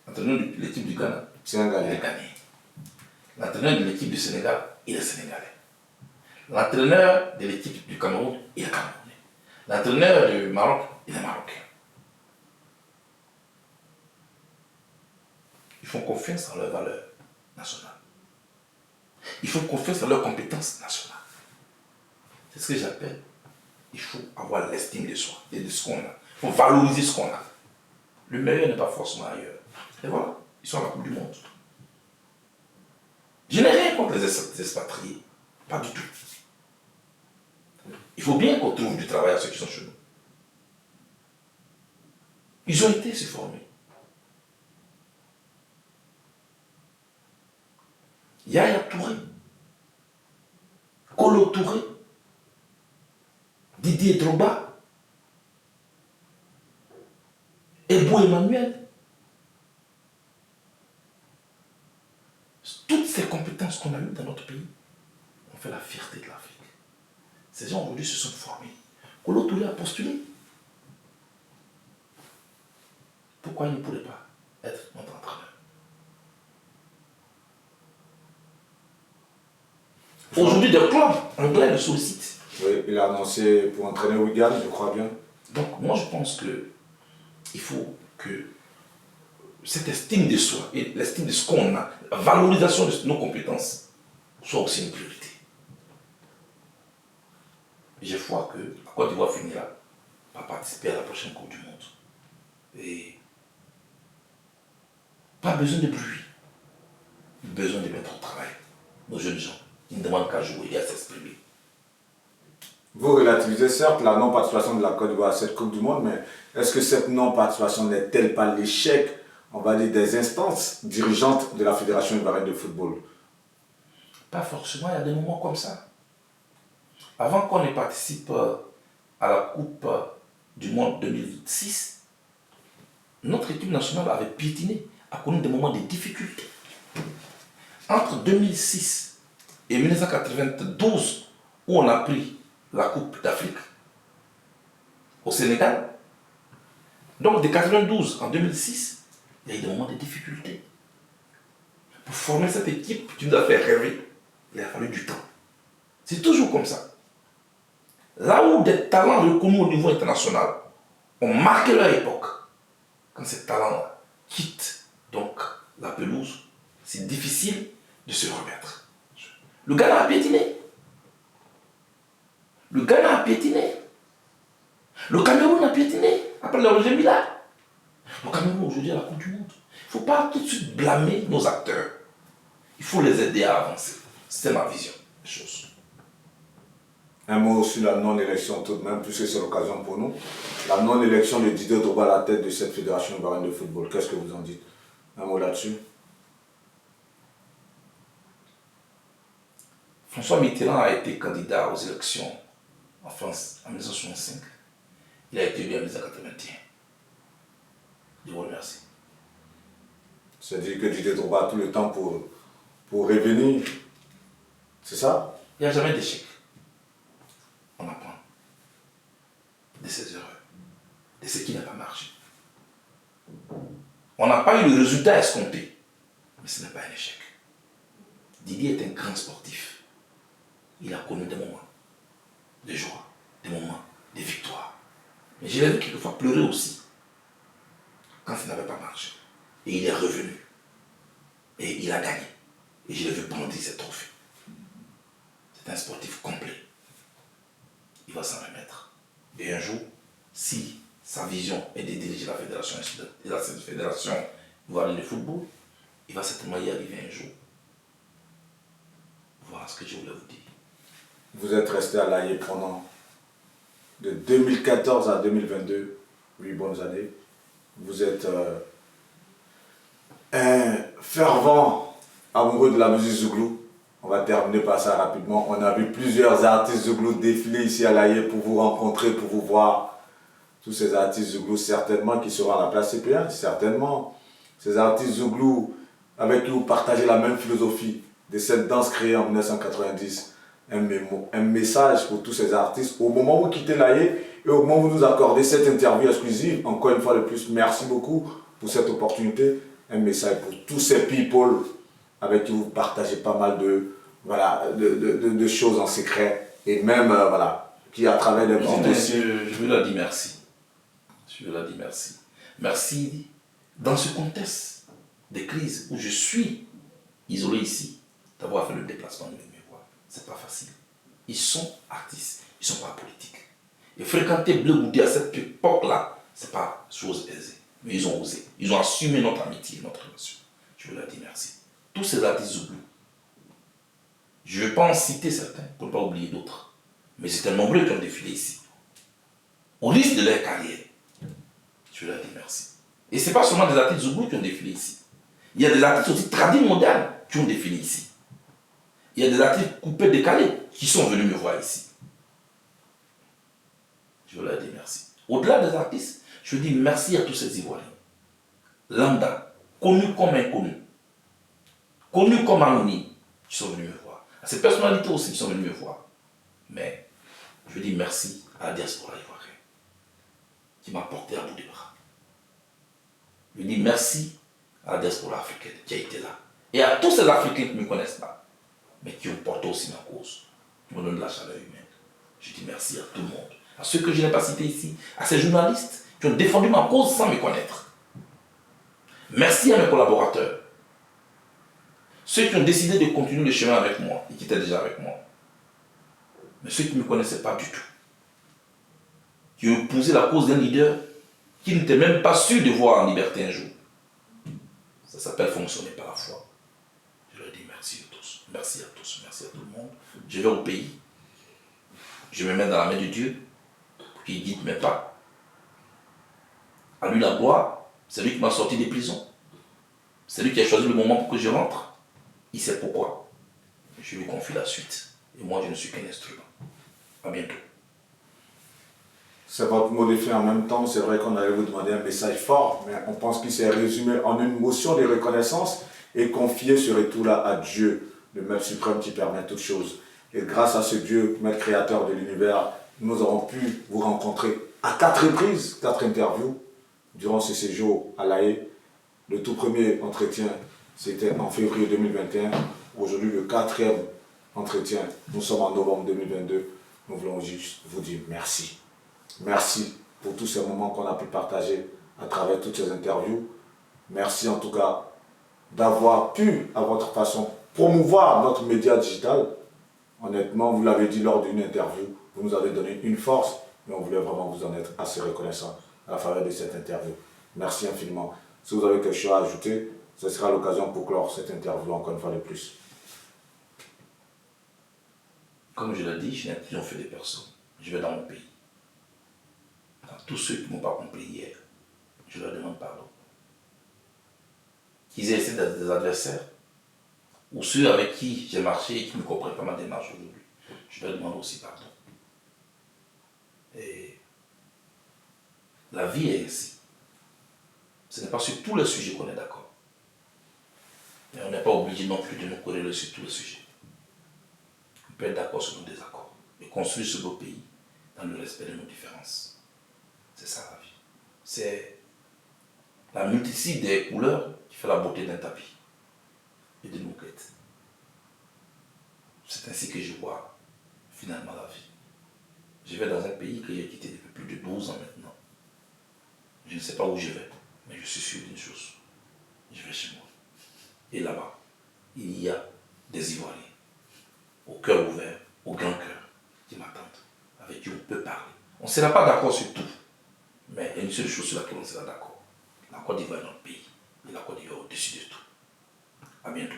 L'entraîneur de l'équipe du Ghana, C'est un il est gagné. ghanéen. L'entraîneur de l'équipe du Sénégal, il est sénégalais. L'entraîneur de l'équipe du Cameroun, il est camerounais. L'entraîneur du Maroc, il est marocain. Ils font confiance en leurs valeurs nationales. Ils font confiance en leurs compétences nationales. C'est ce que j'appelle, il faut avoir l'estime de soi et de ce qu'on a. Il faut valoriser ce qu'on a. Le meilleur n'est pas forcément ailleurs. Et voilà, ils sont à la Coupe du Monde. Je n'ai rien contre les expatriés. Pas du tout. Il faut bien qu'on trouve du travail à ceux qui sont chez nous. Ils ont été se former. Yaya Touré, Kolo Touré, Didier Drogba, Ebo Emmanuel. Toutes ces compétences qu'on a eues dans notre pays ont fait la fierté de l'Afrique. Ces gens aujourd'hui se sont formés. Kolo Touré a postulé. Pourquoi il ne pourrait pas être notre entraîneur? Aujourd'hui, des clubs anglais le sollicitent. Oui, il a annoncé pour entraîner Wigan, je crois bien. Donc, moi, je pense qu'il faut que cette estime de soi et l'estime de ce qu'on a, la valorisation de nos compétences, soit aussi une priorité. J'ai foi que la Côte d'Ivoire finira par participer à la prochaine Coupe du Monde. Et pas besoin de bruit, besoin de mettre au travail nos jeunes gens. Ils ne demandent qu'à jouer et à s'exprimer. Vous relativisez certes la non-participation de la Côte d'Ivoire à cette Coupe du Monde, mais est-ce que cette non-participation n'est-elle pas l'échec, on va dire, des instances dirigeantes de la Fédération ivoirienne de football? Pas forcément, il y a des moments comme ça. Avant qu'on ne participe à la Coupe du Monde 2006, notre équipe nationale avait piétiné, a connu des moments de difficulté. Entre 2006 et 1992, où on a pris la Coupe d'Afrique au Sénégal, donc de 92 en 2006, il y a eu des moments de difficulté. Pour former cette équipe, tu nous as fait rêver, il a fallu du temps. C'est toujours comme ça. Là où des talents reconnus au niveau international ont marqué leur époque, quand ces talents quittent donc la pelouse, c'est difficile de se remettre. Le Ghana a piétiné. Le Ghana a piétiné. Le Cameroun a piétiné. Après le Roger Mila. Le Cameroun aujourd'hui à la Coupe du Monde. Il ne faut pas tout de suite blâmer nos acteurs. Il faut les aider à avancer. C'est ma vision des choses. Un mot sur la non-élection tout de même, puisque c'est l'occasion pour nous. La non-élection de Didier Drogba à la tête de cette Fédération ivoirienne de football. Qu'est-ce que vous en dites? Un mot là-dessus? François Mitterrand a été candidat aux élections en France en 1965. Il a été élu en 1981. Je vous remercie. C'est-à-dire que Didier Drogba a tout le temps pour revenir. C'est ça? Il n'y a jamais d'échec. On apprend de ses erreurs, de ce qui n'a pas marché. On n'a pas eu le résultat escompté, mais ce n'est pas un échec. Didier est un grand sportif. Il a connu des moments de joie, des moments de victoire. Mais je l'ai vu quelquefois pleurer aussi, quand ça n'avait pas marché. Et il est revenu. Et il a gagné. Et je l'ai vu prendre ses trophées. C'est un sportif complet. Il va s'en remettre. Et un jour, si sa vision est de diriger la fédération ivoirienne de football, il va certainement y arriver un jour. Voilà ce que je voulais vous dire. Vous êtes resté à l'AIE pendant de 2014 à 2022, 8 bonnes années. Vous êtes un fervent amoureux de la musique zouglou. On va terminer par ça rapidement. On a vu plusieurs artistes zouglou défiler ici à l'AIE pour vous rencontrer, pour vous voir. tous ces artistes Zouglou certainement qui seront à la place CP1, certainement. Ces artistes Zouglou avec qui vous partagez la même philosophie de cette danse créée en 1990. Un message pour tous ces artistes. Au moment où vous quittez l'AE et au moment où vous nous accordez cette interview exclusive, encore une fois de plus, merci beaucoup pour cette opportunité. Un message pour tous ces people avec qui vous partagez pas mal de, voilà, de choses en secret et même voilà, qui à travers des Non, visites mais aussi. je veux leur dire merci. Je veux leur dire merci. Merci dans ce contexte de crise où je suis isolé ici, d'avoir fait le déplacement de mes voix. C'est pas facile. Ils sont artistes, ils sont pas politiques. Et fréquenter Bleu Goudé à cette époque-là, c'est pas chose aisée. Mais ils ont osé. Ils ont assumé notre amitié, notre relation. Je veux leur dire merci. Tous ces artistes Zouglou, je ne vais pas en citer certains pour ne pas oublier d'autres. Mais c'est un nombreux qui ont défilé ici. Au risque de leur carrière, je veux leur dire merci. Et ce n'est pas seulement des artistes Zouglou qui ont défilé ici. Il y a des artistes aussi tradis modernes qui ont défilé ici. Il y a des artistes coupés, décalés qui sont venus me voir ici. Je veux leur dire merci. Au-delà des artistes, je dis merci à tous ces Ivoiriens. Lambda, connus comme inconnus, connus comme anonymes, qui sont venus me voir. À ces personnalités aussi qui sont venues me voir. Mais je dis merci à la diaspora ivoirienne qui m'a porté à bout des bras. Je dis merci à la diaspora africaine qui a été là. Et à tous ces Africains qui ne me connaissent pas, mais qui ont porté aussi ma cause, qui me donnent de la chaleur humaine. Je dis merci à tout le monde. À ceux que je n'ai pas cités ici, à ces journalistes qui ont défendu ma cause sans me connaître. Merci à mes collaborateurs. Ceux qui ont décidé de continuer le chemin avec moi et qui étaient déjà avec moi. Mais ceux qui ne me connaissaient pas du tout. Qui ont épousé la cause d'un leader qui n'était même pas sûr de voir en liberté un jour. Ça s'appelle fonctionner par la foi. Je leur dis merci à tous. Merci à tous. Merci à tout le monde. Je vais au pays. Je me mets dans la main de Dieu pour qu'il guide mes pas. À lui la gloire. C'est lui qui m'a sorti des prisons. C'est lui qui a choisi le moment pour que je rentre. Il sait pourquoi. Je lui confie la suite. Et moi, je ne suis qu'un instrument. À bientôt. C'est votre mot de fin en même temps. C'est vrai qu'on allait vous demander un message fort, mais on pense qu'il s'est résumé en une motion de reconnaissance et confier ce retour-là à Dieu, le Maître suprême qui permet toutes choses. Et grâce à ce Dieu, Maître créateur de l'univers, nous avons pu vous rencontrer à 4 reprises, 4 interviews durant ce séjour à La Haye. Le tout premier entretien, c'était en février 2021. Aujourd'hui, le 4e entretien, nous sommes en novembre 2022. Nous voulons juste vous dire merci. Merci pour tous ces moments qu'on a pu partager à travers toutes ces interviews. Merci en tout cas d'avoir pu, à votre façon, promouvoir notre média digital. Honnêtement, vous l'avez dit lors d'une interview, vous nous avez donné une force et on voulait vraiment vous en être assez reconnaissant à la faveur de cette interview. Merci infiniment. Si vous avez quelque chose à ajouter, ce sera l'occasion pour clore cette interview encore une fois de plus. Comme je l'ai dit, je n'ai triomphé des personnes. Je vais dans mon pays. À tous ceux qui ne m'ont pas compris hier, je leur demande pardon. Qu'ils aient essayé d'être des adversaires, ou ceux avec qui j'ai marché et qui ne comprennent pas ma démarche aujourd'hui, je leur demande aussi pardon. Et la vie est ainsi. Ce n'est pas sur tous les sujets qu'on est d'accord. Mais on n'est pas obligé non plus de nous corréler sur tous les sujets. On peut être d'accord sur nos désaccords et construire ce beau pays dans le respect de nos différences. C'est ça la vie. C'est la multitude des couleurs qui fait la beauté d'un tapis et de nos quêtes. C'est ainsi que je vois finalement la vie. Je vais dans un pays que j'ai quitté depuis plus de 12 ans maintenant. Je ne sais pas où je vais, mais je suis sûr d'une chose. Je vais chez moi. Et là-bas, il y a des Ivoiriens, au cœur ouvert, au grand cœur, qui m'attendent, avec qui on peut parler. On ne sera pas d'accord sur tout, mais il y a une seule chose sur laquelle on sera d'accord. La Côte d'Ivoire est notre pays, et la Côte d'Ivoire est au-dessus de tout. À bientôt.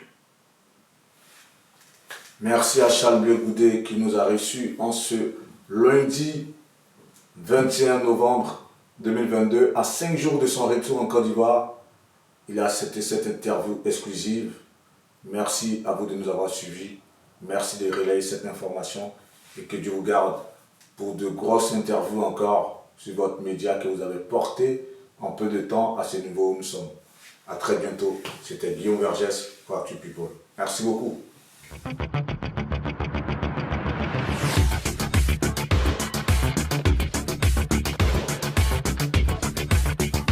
Merci à Charles Bleu Goudé qui nous a reçus en ce lundi 21 novembre 2022, à 5 jours de son retour en Côte d'Ivoire. Il a accepté cette interview exclusive. Merci à vous de nous avoir suivis. Merci de relayer cette information et que Dieu vous garde pour de grosses interviews encore sur votre média que vous avez porté en peu de temps à ce niveau où nous sommes. À très bientôt. C'était Guillaume Vergès pour Actu People. Merci beaucoup.